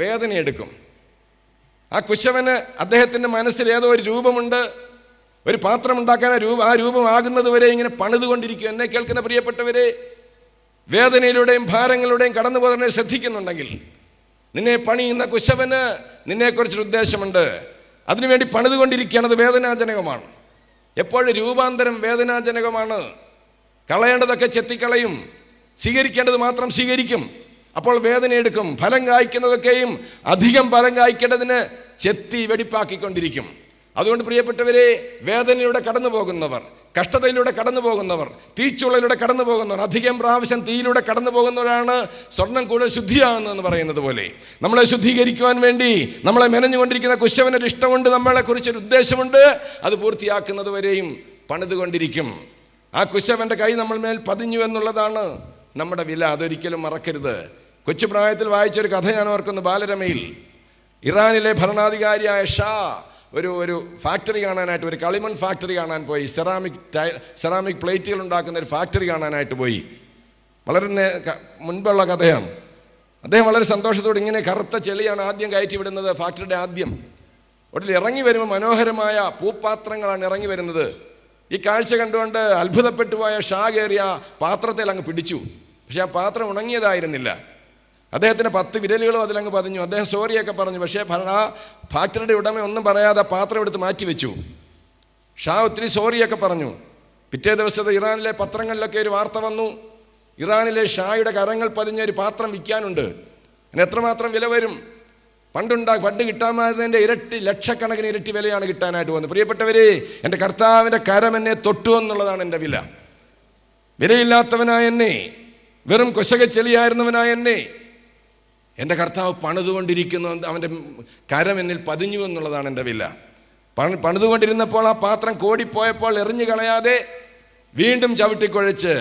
വേദനയെടുക്കും. ആ കുശവന് അദ്ദേഹത്തിൻ്റെ മനസ്സിൽ ഏതോ ഒരു രൂപമുണ്ട്. ഒരു പാത്രം ഉണ്ടാക്കാൻ ആ രൂപമാകുന്നത് വരെ ഇങ്ങനെ പണിതുകൊണ്ടിരിക്കും. എന്നെ കേൾക്കുന്ന പ്രിയപ്പെട്ടവരെ, വേദനയിലൂടെയും ഭാരങ്ങളുടെയും കടന്നു പോകുന്നതിനെ ശ്രദ്ധിക്കുന്നുണ്ടെങ്കിൽ നിന്നെ പണിയുന്ന കുശവന് നിന്നെക്കുറിച്ചൊരു ഉദ്ദേശമുണ്ട്. അതിനുവേണ്ടി പണിതുകൊണ്ടിരിക്കുകയാണ്. അത് വേദനാജനകമാണ്. എപ്പോഴും രൂപാന്തരം വേദനാജനകമാണ്. കളയേണ്ടതൊക്കെ ചെത്തിക്കളയും, സ്വീകരിക്കേണ്ടത് മാത്രം സ്വീകരിക്കും. അപ്പോൾ വേദനയെടുക്കും. ഫലം കായ്ക്കുന്നതൊക്കെയും അധികം ഫലം കായ്ക്കേണ്ടതിന് ചെത്തി വെടിപ്പാക്കിക്കൊണ്ടിരിക്കും. അതുകൊണ്ട് പ്രിയപ്പെട്ടവരെ, വേദനയിലൂടെ കടന്നു പോകുന്നവർ, കഷ്ടതയിലൂടെ കടന്നു പോകുന്നവർ, തീച്ചുളയിലൂടെ കടന്നു പോകുന്നവർ, അധികം പ്രാവശ്യം തീയിലൂടെ കടന്നു പോകുന്നവരാണ് സ്വർണം കൂടുതൽ ശുദ്ധിയാകുന്നതെന്ന് പറയുന്നത് പോലെ നമ്മളെ ശുദ്ധീകരിക്കുവാൻ വേണ്ടി നമ്മളെ മെനഞ്ഞുകൊണ്ടിരിക്കുന്ന കുശവനൊരു ഇഷ്ടമുണ്ട്, നമ്മളെക്കുറിച്ചൊരു ഉദ്ദേശമുണ്ട്. അത് പൂർത്തിയാക്കുന്നത് വരെയും പണിതുകൊണ്ടിരിക്കും. ആ കുശവൻ്റെ കൈ നമ്മൾ മേൽ പതിഞ്ഞു എന്നുള്ളതാണ് നമ്മുടെ വില. അതൊരിക്കലും മറക്കരുത്. കൊച്ചുപ്രായത്തിൽ വായിച്ചൊരു കഥ ഞാൻ ഓർക്കുന്നു. ബാലരമയിൽ ഇറാനിലെ ഭരണാധികാരിയായ ഷാ ഒരു ഫാക്ടറി കാണാനായിട്ട്, ഒരു കളിമൺ ഫാക്ടറി കാണാൻ പോയി. സെറാമിക് പ്ലേറ്റുകൾ ഉണ്ടാക്കുന്ന ഒരു ഫാക്ടറി കാണാനായിട്ട് പോയി. വളരെ മുൻപുള്ള കഥയാണ്. അദ്ദേഹം വളരെ സന്തോഷത്തോടെ ഇങ്ങനെ കറുത്ത ചെളിയാണ് ആദ്യം കയറ്റി വിടുന്നത്. ഫാക്ടറിയുടെ ആദ്യം ഒടുവിൽ ഇറങ്ങി വരുമ്പോൾ മനോഹരമായ പൂപ്പാത്രങ്ങളാണ് ഇറങ്ങി വരുന്നത്. ഈ കാഴ്ച കണ്ടുകൊണ്ട് അത്ഭുതപ്പെട്ടു പോയ ഷാ കയറിയ പാത്രത്തിൽ അങ്ങ് പിടിച്ചു. പക്ഷെ ആ പാത്രം ഉണങ്ങിയതായിരുന്നില്ല. അദ്ദേഹത്തിൻ്റെ 10 വിരലുകളും അതിലങ്ങ് പതിഞ്ഞു. അദ്ദേഹം സോറിയൊക്കെ പറഞ്ഞു. പക്ഷേ ആ ഫാക്ടറിയുടെ ഉടമ ഒന്നും പറയാതെ പാത്രം എടുത്ത് മാറ്റി വെച്ചു. ഷാ ഒത്തിരി സോറിയൊക്കെ പറഞ്ഞു. പിറ്റേ ദിവസത്തെ ഇറാനിലെ പത്രങ്ങളിലൊക്കെ ഒരു വാർത്ത വന്നു. ഇറാനിലെ ഷായുടെ കരങ്ങൾ പതിഞ്ഞ ഒരു പാത്രം വിൽക്കാനുണ്ട്. അതിന് എത്രമാത്രം വില വരും? പണ്ട് കിട്ടാമായിരുന്നതിൻ്റെ ഇരട്ടി, ലക്ഷക്കണക്കിന് ഇരട്ടി വിലയാണ് കിട്ടാനായിട്ട് വന്നത്. പ്രിയപ്പെട്ടവരെ, എൻ്റെ കർത്താവിൻ്റെ കരം എന്നെ തൊട്ടു എന്നുള്ളതാണ് എൻ്റെ വില. വിലയില്ലാത്തവനായ എന്നെ, വെറും കൊശകച്ചെളിയായിരുന്നവനായ എന്നെ എൻ്റെ കർത്താവ് പണിതുകൊണ്ടിരിക്കുന്നു. അവൻ്റെ കരം എന്നിൽ പതിഞ്ഞു എന്നുള്ളതാണ് എൻ്റെ വില. പണിതുകൊണ്ടിരുന്നപ്പോൾ ആ പാത്രം കോടിപ്പോയപ്പോൾ എറിഞ്ഞു കളയാതെ വീണ്ടും ചവിട്ടിക്കുഴച്ച്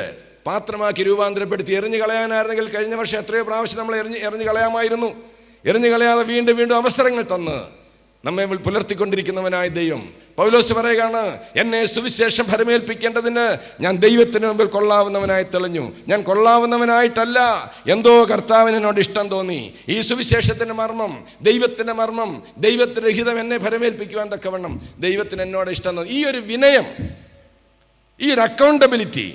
പാത്രമാക്കി രൂപാന്തരപ്പെടുത്തി. എറിഞ്ഞു കളയാനായിരുന്നെങ്കിൽ കഴിഞ്ഞ വർഷം എത്രയോ പ്രാവശ്യം നമ്മൾ എറിഞ്ഞു കളയാമായിരുന്നു. എറിഞ്ഞു കളയാതെ വീണ്ടും വീണ്ടും അവസരങ്ങൾ തന്ന് നമ്മെ പുലർത്തിക്കൊണ്ടിരിക്കുന്നവനായ ദൈവം. പൗലോസ് പറയുകയാണ്, എന്നെ സുവിശേഷം ഫലമേൽപ്പിക്കേണ്ടതിന് ഞാൻ ദൈവത്തിന് മുമ്പിൽ കൊള്ളാവുന്നവനായി തെളിഞ്ഞു. ഞാൻ കൊള്ളാവുന്നവനായിട്ടല്ല, എന്തോ കർത്താവിന് എന്നോട് ഇഷ്ടം തോന്നി. ഈ സുവിശേഷത്തിൻ്റെ മർമ്മം, ദൈവത്തിൻ്റെ മർമ്മം, ദൈവത്തിൻ്റെ ഹിതം എന്നെ ഫലമേൽപ്പിക്കുവാൻ തക്കവണ്ണം ദൈവത്തിന് എന്നോട് ഇഷ്ടം തോന്നി. ഈ ഒരു വിനയം, ഈ ഒരു അക്കൗണ്ടബിലിറ്റി,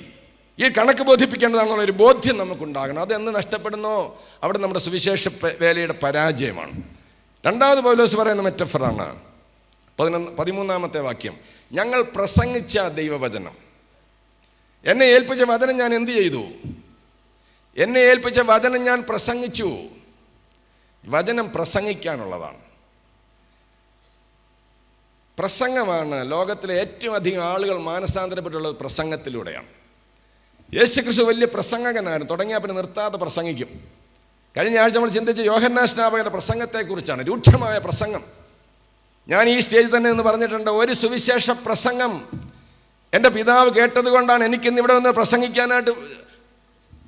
ഈ കണക്ക് ബോധിപ്പിക്കേണ്ടതാണെന്നുള്ളൊരു ബോധ്യം നമുക്കുണ്ടാകണം. അതെന്ന് നഷ്ടപ്പെടുന്നോ അവിടെ നമ്മുടെ സുവിശേഷ വേലയുടെ പരാജയമാണ്. രണ്ടാമത് പൗലോസ് പറയുന്ന മെറ്റഫറാണ് 13-ാമത്തെ വാക്യം. ഞങ്ങൾ പ്രസംഗിച്ച ദൈവവചനം, എന്നെ ഏൽപ്പിച്ച വചനം ഞാൻ എന്ത് ചെയ്തു? എന്നെ ഏൽപ്പിച്ച വചനം ഞാൻ പ്രസംഗിച്ചു. വചനം പ്രസംഗിക്കാനുള്ളതാണ്. പ്രസംഗമാണ്. ലോകത്തിലെ ഏറ്റവും അധികം ആളുകൾ മാനസാന്തരപ്പെട്ടുള്ളത് പ്രസംഗത്തിലൂടെയാണ്. യേശുക്രിസ്തു വലിയ പ്രസംഗകനായിരുന്നു. തുടങ്ങിയാൽ പിന്നെ നിർത്താതെ പ്രസംഗിക്കും. കഴിഞ്ഞ ആഴ്ച നമ്മൾ ചിന്തിച്ച യോഹന്നാൻ സ്നാപകന്റെ പ്രസംഗത്തെക്കുറിച്ചാണ്. രൂക്ഷമായ പ്രസംഗം. ഞാൻ ഈ സ്റ്റേജിൽ തന്നെ എന്ന് പറഞ്ഞിട്ടുണ്ട്, ഒരു സുവിശേഷ പ്രസംഗം എൻ്റെ പിതാവ് കേട്ടത് കൊണ്ടാണ് എനിക്കിന്ന് ഇവിടെ നിന്ന് പ്രസംഗിക്കാനായിട്ട്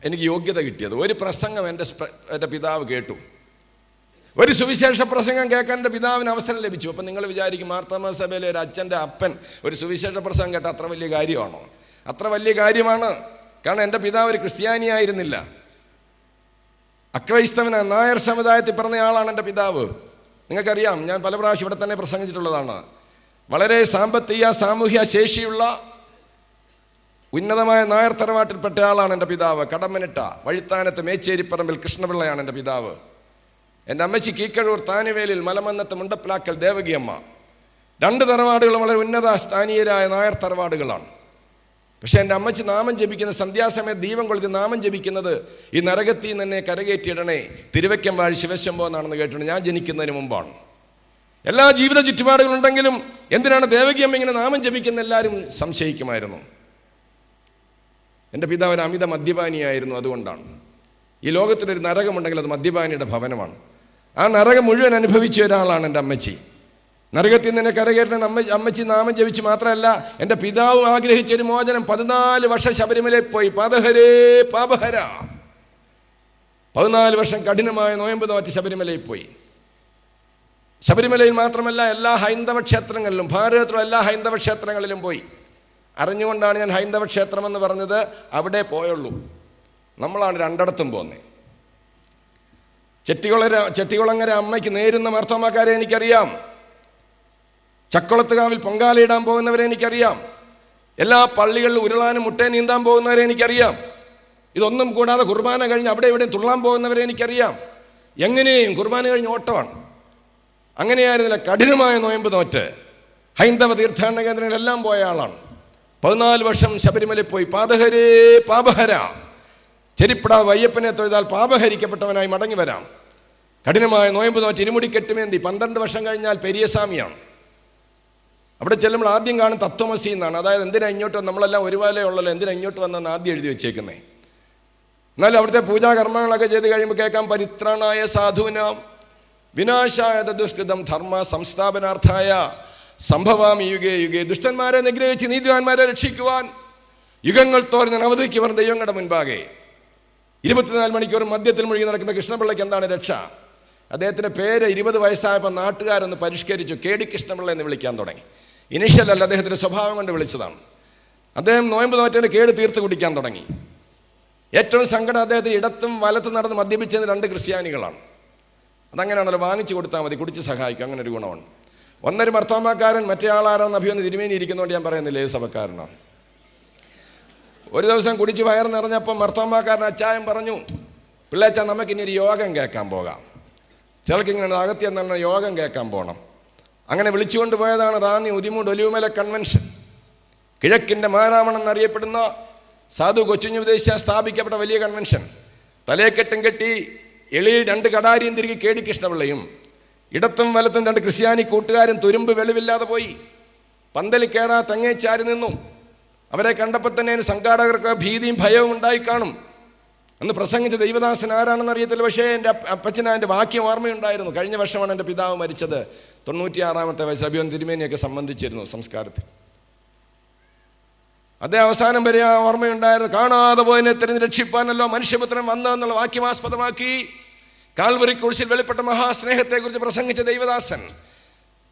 എനിക്ക് യോഗ്യത കിട്ടിയത്. ഒരു പ്രസംഗം എൻ്റെ പിതാവ് കേട്ടു. ഒരു സുവിശേഷ പ്രസംഗം കേൾക്കാൻ എൻ്റെ പിതാവിന് അവസരം ലഭിച്ചു. അപ്പം നിങ്ങൾ വിചാരിക്കും, മാർത്തോമാ സഭയിലെ ഒരു അച്ഛൻ്റെ അപ്പൻ ഒരു സുവിശേഷ പ്രസംഗം കേട്ട അത്ര വലിയ കാര്യമാണോ? അത്ര വലിയ കാര്യമാണ്. കാരണം എൻ്റെ പിതാവ് ഒരു ക്രിസ്ത്യാനിയായിരുന്നില്ല, അക്രൈസ്തവനാണ്. നായർ സമുദായത്തിൽ പറഞ്ഞ ആളാണ് എൻ്റെ പിതാവ്. നിങ്ങൾക്കറിയാം, ഞാൻ പല പ്രാവശ്യം ഇവിടെ തന്നെ പ്രസംഗിച്ചിട്ടുള്ളതാണ്. വളരെ സാമൂഹ്യ ശേഷിയുള്ള ഉന്നതമായ നായർ തറവാട്ടിൽപ്പെട്ട ആളാണ് എൻ്റെ പിതാവ്. കടമ്മനിട്ട വഴിത്താനത്ത് മേച്ചേരിപ്പറമ്പിൽ കൃഷ്ണപിള്ളയാണ് എൻ്റെ പിതാവ്. എൻ്റെ അമ്മച്ചി കീക്കഴൂർ താനുവേലിൽ മലമന്നത്ത് മുണ്ടപ്പിലാക്കൽ ദേവകിയമ്മ. 2 തറവാടുകളും വളരെ ഉന്നത സ്ഥാനീയരായ നായർ തറവാടുകളാണ്. പക്ഷേ എൻ്റെ അമ്മച്ചി നാമം ജപിക്കുന്ന സന്ധ്യാസമയത്ത് ദീപം കൊളുത്തി നാമം ജപിക്കുന്നത്, ഈ നരകത്തിൽ നിന്ന് എന്നെ കരകയറ്റിയിടണേ തിരുവയ്ക്കം വാഴി ശിവശംഭോ എന്നാണെന്ന് കേട്ടിട്ടുണ്ട്. ഞാൻ ജനിക്കുന്നതിന് മുമ്പാണ്. എല്ലാ ജീവിത ചുറ്റുപാടുകളുണ്ടെങ്കിലും എന്തിനാണ് ദേവകിയമ്മ ഇങ്ങനെ നാമം ജപിക്കുന്ന എല്ലാവരും സംശയിക്കുമായിരുന്നു. എൻ്റെ പിതാവ് ഒരു അമിത മദ്യപാനിയായിരുന്നു. അതുകൊണ്ടാണ്. ഈ ലോകത്തിലൊരു നരകമുണ്ടെങ്കിൽ അത് മദ്യപാനിയുടെ ഭവനമാണ്. ആ നരകം മുഴുവൻ അനുഭവിച്ച ഒരാളാണ് എൻ്റെ അമ്മച്ചി. നരകത്തിൽ നിന്ന് കരകയറ്റൻ അമ്മച്ചി നാമം ജപിച്ച് മാത്രമല്ല, എൻ്റെ പിതാവ് ആഗ്രഹിച്ചൊരു മോചനം. 14 വർഷം ശബരിമലയിൽ പോയി. പാദഹരേ പാപഹര. 14 വർഷം കഠിനമായ നോയമ്പ് നോറ്റ് ശബരിമലയിൽ പോയി. ശബരിമലയിൽ മാത്രമല്ല, എല്ലാ ഹൈന്ദവ ക്ഷേത്രങ്ങളിലും, ഭാരതത്തിലും എല്ലാ ഹൈന്ദവ ക്ഷേത്രങ്ങളിലും പോയി. അറിഞ്ഞുകൊണ്ടാണ് ഞാൻ ഹൈന്ദവ ക്ഷേത്രമെന്ന് പറഞ്ഞത്. അവിടെ പോയുള്ളൂ. നമ്മളാണ് രണ്ടിടത്തും പോകുന്നത്. ചെട്ടികുളങ്ങര അമ്മയ്ക്ക് നേരുന്ന മാർത്തോമാക്കാരെ എനിക്കറിയാം. ചക്കുളത്തുകാവിൽ പൊങ്കാലയിടാൻ പോകുന്നവരെ എനിക്കറിയാം. എല്ലാ പള്ളികളിലും ഉരുളാനും മുട്ടേ നീന്താൻ പോകുന്നവരെ എനിക്കറിയാം. ഇതൊന്നും കൂടാതെ കുർബാന കഴിഞ്ഞ് അവിടെ ഇവിടെയും തുള്ളാൻ പോകുന്നവരെ എനിക്കറിയാം. എങ്ങനെയും കുർബാന കഴിഞ്ഞ് ഓട്ടമാണ്. അങ്ങനെയായിരുന്നില്ല, കഠിനമായ നോയമ്പ് നോറ്റ് ഹൈന്ദവ തീർത്ഥാടന കേന്ദ്രങ്ങളെല്ലാം പോയ ആളാണ്. 14 വർഷം ശബരിമലയിൽ പോയി. പാദഹരേ പാപഹര. ചെരിപ്പിടാവ് അയ്യപ്പനെ തൊഴുതാൽ പാപഹരിക്കപ്പെട്ടവനായി മടങ്ങി വരാം. കഠിനമായ നോയമ്പ് നോറ്റ് ഇരുമുടി കെട്ടുമേന്തി 12 വർഷം കഴിഞ്ഞാൽ പെരിയസ്വാമിയാണ്. അവിടെ ചെല്ലുമ്പോൾ ആദ്യം കാണും തത്വമസി എന്നാണ്. അതായത് എന്തിനാ ഇങ്ങോട്ട്, നമ്മളെല്ലാം ഒരുപോലെ ഉള്ളല്ലോ, എന്തിനാ ഇങ്ങോട്ട് വന്നെന്ന് ആദ്യം എഴുതി വെച്ചേക്കുന്നേ. എന്നാലും അവിടുത്തെ പൂജാകർമ്മങ്ങളൊക്കെ ചെയ്ത് കഴിയുമ്പോൾ കേൾക്കാം, പരിത്രാണായ സാധൂനാം വിനാശായ ദുഷ്കൃതം ധർമ്മ സംസ്ഥാപനാർത്ഥായ സംഭവാമി യുഗേ യുഗേ. ദുഷ്ടന്മാരെ നിഗ്രഹിച്ച് നീതിവാന്മാരെ രക്ഷിക്കുവാൻ യുഗങ്ങൾ തോറും ഞാൻ അവതരിക്കുവാൻ ദൈവങ്ങളുടെ മുൻപാകെ. 24 മണിക്കൂർ മദ്യത്തിൽ മുഴുകി നടക്കുന്ന കൃഷ്ണപിള്ളയ്ക്ക് എന്താണ് രക്ഷ? അദ്ദേഹത്തിൻ്റെ പേര് 20 വയസ്സായപ്പോൾ നാട്ടുകാരൊന്ന് പരിഷ്കരിച്ചു. KD കൃഷ്ണപിള്ള എന്ന് വിളിക്കാൻ തുടങ്ങി. ഇനിഷ്യൽ അല്ല, അദ്ദേഹത്തിൻ്റെ സ്വഭാവം കൊണ്ട് വിളിച്ചതാണ്. അദ്ദേഹം നോയമ്പ് നോറ്റതിൻ്റെ കേട് തീർത്ത് കുടിക്കാൻ തുടങ്ങി. ഏറ്റവും സങ്കടം, അദ്ദേഹത്തിന് ഇടത്തും വലത്തും നടന്ന് മദ്യപിച്ചത് 2 ക്രിസ്ത്യാനികളാണ്. അതങ്ങനെയാണല്ലോ, വാങ്ങിച്ചു കൊടുത്താൽ മതി, കുടിച്ച് സഹായിക്കും. അങ്ങനെ ഒരു ഗുണമാണ്. ഒന്നൊരു മർത്തോമാക്കാരൻ, മറ്റേ ആളാരാന്ന് അഭിയൊന്ന് തിരുമേനി ഇരിക്കുന്നതുകൊണ്ട് ഞാൻ പറയുന്നില്ല ഏത് സഭക്കാരനാണ്. ഒരു ദിവസം കുടിച്ച് വയറ് നിറഞ്ഞപ്പോൾ മർത്തോമാക്കാരൻ അച്ചായൻ പറഞ്ഞു, പിള്ളേച്ചാ നമുക്കിനി ഒരു യോഗം കേൾക്കാൻ പോകാം. ചിലക്കിങ്ങനെ അകത്തി എന്നുള്ള യോഗം കേൾക്കാൻ പോകണം. അങ്ങനെ വിളിച്ചുകൊണ്ട് പോയതാണ് റാന്നി ഉദിമൂട് ഒലിവുമല കൺവെൻഷൻ. കിഴക്കിൻ്റെ മാരാമണം എന്നറിയപ്പെടുന്ന സാധു കൊച്ചുഞ്ഞുപദേശ സ്ഥാപിക്കപ്പെട്ട വലിയ കൺവെൻഷൻ. തലേക്കെട്ടും കെട്ടി എളിയിൽ 2 കടാരിയും തിരികെ KD കൃഷ്ണപിള്ളയും, ഇടത്തും വലത്തും 2 ക്രിസ്ത്യാനി കൂട്ടുകാരും തുരുമ്പ് വെളിവില്ലാതെ പോയി. പന്തലിൽ കയറാ തെങ്ങേച്ചാരി നിന്നു. അവരെ കണ്ടപ്പോൾ തന്നെ സംഘാടകർക്ക് ഭീതിയും ഭയവും ഉണ്ടായി കാണും. അന്ന് പ്രസംഗിച്ച ദൈവദാസൻ ആരാണെന്ന് അറിയത്തില്ല. പക്ഷേ എൻ്റെ അപ്പച്ചന് അതിൻ്റെ വാക്യം ഓർമ്മയുണ്ടായിരുന്നു. കഴിഞ്ഞ വർഷമാണ് എൻ്റെ പിതാവ് മരിച്ചത്. 96-ാമത്തെ വയസ്സിൽ അഭിയോൻ തിരുമേനിയൊക്കെ സംബന്ധിച്ചിരുന്നു സംസ്കാരത്തിൽ. അതേ അവസാനം വരെ ആ ഓർമ്മയുണ്ടായിരുന്നു. കാണാതെ പോയതിനെ തിരഞ്ഞ് രക്ഷിപ്പാനല്ലോ മനുഷ്യപുത്രൻ വന്നതെന്നുള്ള വാക്യമാസ്പദമാക്കി കാൽവരി ക്രൂശിൽ വെളിപ്പെട്ട മഹാസ്നേഹത്തെക്കുറിച്ച് പ്രസംഗിച്ച ദൈവദാസൻ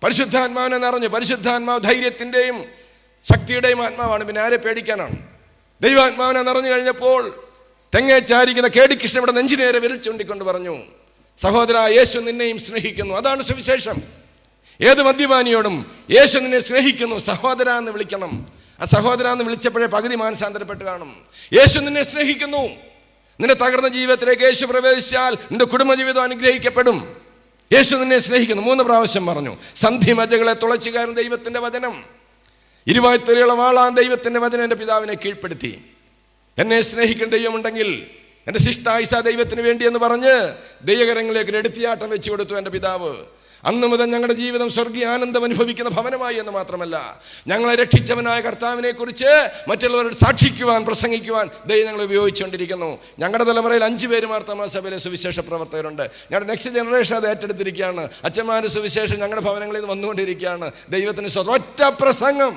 പരിശുദ്ധാത്മാവിനെ നിറഞ്ഞു. പരിശുദ്ധാത്മാവ് ധൈര്യത്തിൻ്റെയും ശക്തിയുടെയും ആത്മാവാണ്. പിന്നെ ആരെ പേടിക്കാനാണ്? ദൈവാത്മാവിനെ നിറഞ്ഞു കഴിഞ്ഞപ്പോൾ തെങ്ങേച്ചാരിക്കുന്ന KD കൃഷ്ണയുടെ നെഞ്ചിനേരെ വിരൽ ചൂണ്ടിക്കൊണ്ട് പറഞ്ഞു, സഹോദര, യേശു നിന്നെയും സ്നേഹിക്കുന്നു. അതാണ് സുവിശേഷം. ഏത് മദ്യപാനിയോടും യേശു നിന്നെ സ്നേഹിക്കുന്നു, സഹോദര എന്ന് വിളിക്കണം. ആ സഹോദര എന്ന് വിളിച്ചപ്പോഴേ പകുതി മാനസാന്തരപ്പെട്ട് കാണും. യേശു നിന്നെ സ്നേഹിക്കുന്നു. നിന്റെ തകർന്ന ജീവിതത്തിലേക്ക് യേശു പ്രവേശിച്ചാൽ നിന്റെ കുടുംബജീവിതം അനുഗ്രഹിക്കപ്പെടും. യേശു നിന്നെ സ്നേഹിക്കുന്നു. 3 പ്രാവശ്യം പറഞ്ഞു. സന്ധി മജകളെ തുളച്ചു കയറും ദൈവത്തിൻ്റെ വചനം. ഇരുവായ്ത്തലയുള്ള വാളാൻ ദൈവത്തിൻ്റെ വചനം എൻ്റെ പിതാവിനെ കീഴ്പ്പെടുത്തി. എന്നെ സ്നേഹിക്കുന്ന ദൈവമുണ്ടെങ്കിൽ എൻ്റെ ശിഷ്ടായുസ ദൈവത്തിന് വേണ്ടി എന്ന് പറഞ്ഞ് ദൈവകരങ്ങളിലേക്ക് ഒരു എടുത്തിയാട്ടം വെച്ചു കൊടുത്തു എൻ്റെ പിതാവ്. അന്നു മുതൽ ഞങ്ങളുടെ ജീവിതം സ്വർഗീയ ആനന്ദം അനുഭവിക്കുന്ന ഭവനമായി എന്ന് മാത്രമല്ല, ഞങ്ങളെ രക്ഷിച്ചവനായ കർത്താവിനെ കുറിച്ച് മറ്റുള്ളവരോട് സാക്ഷിക്കുവാൻ, പ്രസംഗിക്കുവാൻ ദൈവം ഞങ്ങൾ ഉപയോഗിച്ചുകൊണ്ടിരിക്കുന്നു. ഞങ്ങളുടെ തലമുറയിൽ 5 പേര് മാർത്തോമാ സഭയിലെ സുവിശേഷ പ്രവർത്തകരുണ്ട്. ഞങ്ങളുടെ നെക്സ്റ്റ് ജനറേഷൻ അത് ഏറ്റെടുത്തിരിക്കുകയാണ്. അച്ഛന്മാരുടെ സുവിശേഷം ഞങ്ങളുടെ ഭവനങ്ങളിൽ നിന്ന് വന്നുകൊണ്ടിരിക്കുകയാണ്. ദൈവത്തിന് ഒറ്റ പ്രസംഗം,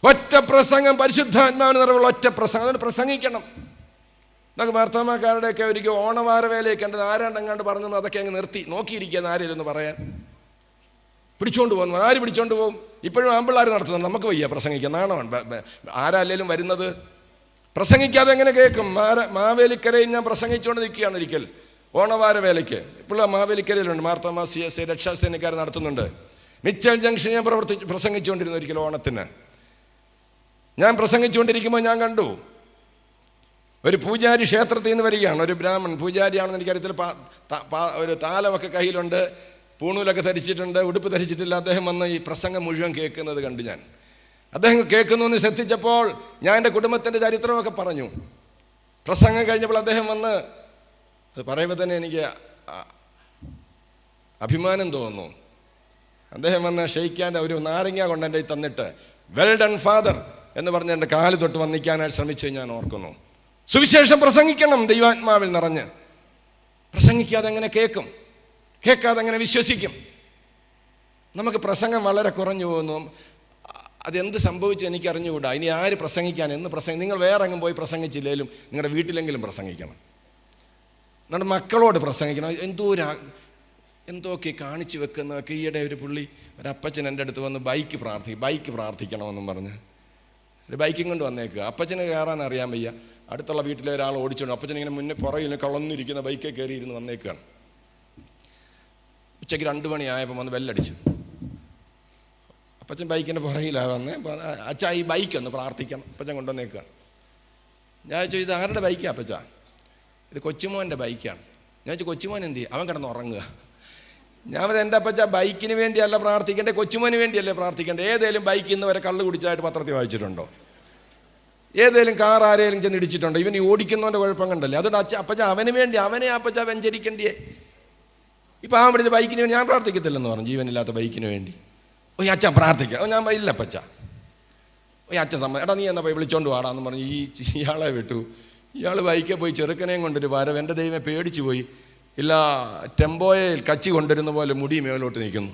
ഒറ്റ പ്രസംഗം, പരിശുദ്ധാത്മാവിന് നിറവുള്ള ഒറ്റ പ്രസംഗം. അതുകൊണ്ട് പ്രസംഗിക്കണം. നമുക്ക് മാർത്തോമാക്കാരുടെയൊക്കെ ഒരിക്കൽ ഓണവാരവേലയൊക്കെ ഉണ്ട്. ആരാണ്ടെങ്ങാണ്ട് പറഞ്ഞു അതൊക്കെ അങ്ങ് നിർത്തി നോക്കിയിരിക്കുക. ആരെങ്കിലും ഒന്ന് പറയാൻ പിടിച്ചോണ്ട് പോകുന്നു. ആര് പിടിച്ചോണ്ട് പോകും? ഇപ്പോഴും ആമ്പിള്ളാർ നടത്തുന്നത്. നമുക്ക് വയ്യ പ്രസംഗിക്കാൻ, നാണമാണ്. ആരല്ലേലും വരുന്നത്. പ്രസംഗിക്കാതെ എങ്ങനെ കേൾക്കും? മാവേലിക്കരയിൽ ഞാൻ പ്രസംഗിച്ചുകൊണ്ട് നിൽക്കുകയാണ് ഒരിക്കൽ ഓണവാരവേലയ്ക്ക്. ഇപ്പോഴും മാവേലിക്കരയിലുണ്ട്, മാർത്തോമാ CSI രക്ഷാസേനക്കാർ നടത്തുന്നുണ്ട്. മിച്ചൽ ജംഗ്ഷൻ ഞാൻ പ്രസംഗിച്ചുകൊണ്ടിരുന്നു ഒരിക്കൽ ഓണത്തിന്. ഞാൻ പ്രസംഗിച്ചുകൊണ്ടിരിക്കുമ്പോൾ ഞാൻ കണ്ടു ഒരു പൂജാരി ക്ഷേത്രത്തിൽ നിന്ന് വരികയാണ്. ഒരു ബ്രാഹ്മൺ പൂജാരിയാണെന്ന് എനിക്കറിയത്തില്ല. ഒരു താലമൊക്കെ കയ്യിലുണ്ട്, പൂണൂലൊക്കെ ധരിച്ചിട്ടുണ്ട്, ഉടുപ്പ് ധരിച്ചിട്ടില്ല. അദ്ദേഹം വന്ന് ഈ പ്രസംഗം മുഴുവൻ കേൾക്കുന്നത് കണ്ടു ഞാൻ. അദ്ദേഹം കേൾക്കുന്നു എന്ന് ശ്രദ്ധിച്ചപ്പോൾ ഞാൻ എൻ്റെ കുടുംബത്തിൻ്റെ ചരിത്രമൊക്കെ പറഞ്ഞു. പ്രസംഗം കഴിഞ്ഞപ്പോൾ അദ്ദേഹം വന്ന്, അത് പറയുമ്പോൾ തന്നെ എനിക്ക് അഭിമാനം തോന്നുന്നു. അദ്ദേഹം വന്ന് ഷെയ്ക്കാൻ്റെ ഒരു നാരങ്ങ കൊണ്ട് എൻ്റെ തന്നിട്ട് വെൽ ഡൺ ഫാദർ എന്ന് പറഞ്ഞ് എൻ്റെ കാല് തൊട്ട് വന്നിക്കാനായിട്ട് ശ്രമിച്ചത് ഞാൻ ഓർക്കുന്നു. സുവിശേഷം പ്രസംഗിക്കണം, ദൈവാത്മാവിൽ നിറഞ്ഞ്. പ്രസംഗിക്കാതെ എങ്ങനെ കേൾക്കും? കേൾക്കാതെ എങ്ങനെ വിശ്വസിക്കും? നമുക്ക് പ്രസംഗം വളരെ കുറഞ്ഞു പോകുന്നു. അതെന്ത് സംഭവിച്ചു എനിക്കറിഞ്ഞുകൂടാ. ഇനി ആര് പ്രസംഗിക്കാൻ, നിങ്ങൾ വേറെ എങ്ങും പോയി പ്രസംഗിച്ചില്ലേലും നിങ്ങളുടെ വീട്ടിലെങ്കിലും പ്രസംഗിക്കണം. നമ്മുടെ മക്കളോട് പ്രസംഗിക്കണം. എന്തൊക്കെ കാണിച്ചു വെക്കുന്നതൊക്കെ. ഈയിടെ ഒരു പുള്ളി, ഒരപ്പച്ചൻ എൻ്റെ അടുത്ത് വന്ന് ബൈക്ക് പ്രാർത്ഥിക്കണമെന്നും പറഞ്ഞ് ഒരു ബൈക്കും കൊണ്ട് വന്നേക്കുക. അപ്പച്ചന് കയറാൻ അറിയാൻ വയ്യ. അടുത്തുള്ള വീട്ടിലെ ഒരാൾ ഓടിച്ചോണ്ട് അപ്പച്ചൻ ഇങ്ങനെ മുന്നേ പുറകിൽ കളന്നിരിക്കുന്ന ബൈക്കിൽ കയറി ഇരുന്ന് വന്നേക്കുകയാണ്. ഉച്ചയ്ക്ക് 2 മണിയായപ്പോൾ വന്ന് ബെല്ലടിച്ചു. അപ്പച്ചൻ ബൈക്കിൻ്റെ പുറകിലാണ് വന്നേ. അച്ഛാ ഈ ബൈക്കൊന്ന് പ്രാർത്ഥിക്കണം. അപ്പച്ചൻ കൊണ്ടുവന്നേക്കുകയാണ്. ഞാൻ ചോദിച്ചു, ഇത് ആരുടെ ബൈക്കാണ് അപ്പച്ചാ? ഇത് കൊച്ചുമോൻ്റെ ബൈക്കാണ്. ഞാൻ ചോദിച്ചു, കൊച്ചുമോൻ എന്ത് ചെയ്യും? അവൻ കിടന്ന് ഉറങ്ങുക. ഞാൻ പറഞ്ഞത്, എൻ്റെ അപ്പച്ചാ ബൈക്കിന് വേണ്ടിയല്ല പ്രാർത്ഥിക്കേണ്ടത്, കൊച്ചുമോന് വേണ്ടിയല്ലേ പ്രാർത്ഥിക്കേണ്ടത്. ഏതെങ്കിലും ബൈക്ക് ഇന്ന് വരെ കള്ള് കുടിച്ചായിട്ട് പത്രത്തിൽ വായിച്ചിട്ടുണ്ടോ? ഏതെങ്കിലും കാർ ആരെങ്കിലും ചെന്ന് ഇടിച്ചിട്ടുണ്ടോ? ഇവൻ ഈ ഓടിക്കുന്നവൻ്റെ കുഴപ്പം കണ്ടല്ലേ. അതുകൊണ്ട് അപ്പച്ചാ അവന് വേണ്ടി അവനെ അപ്പച്ചാ വെഞ്ചരിക്കേണ്ടിയേ. ഇപ്പം ആ പിടിച്ച ബൈക്കിന് വേണ്ടി ഞാൻ പ്രാർത്ഥിക്കത്തില്ലെന്ന് പറഞ്ഞു, ജീവനില്ലാത്ത ബൈക്കിന് വേണ്ടി. ഓ അച്ഛൻ പ്രാർത്ഥിക്കാം. ഞാൻ ഇല്ല അപ്പച്ച. അച്ഛൻ എടാ നീ എന്നാ പോയി വിളിച്ചോണ്ട് വാടാന്ന് പറഞ്ഞ് ഇയാളെ വിട്ടു. ഇയാൾ ബൈക്കിൽ പോയി ചെറുക്കനെയും കൊണ്ടൊരു വരവ്. എൻ്റെ ദൈവമേ പേടിച്ചു പോയി. ഇല്ല, ടെമ്പോയിൽ കച്ചി കൊണ്ടുവരുന്ന പോലെ മുടി മേലോട്ട് നിൽക്കുന്നു.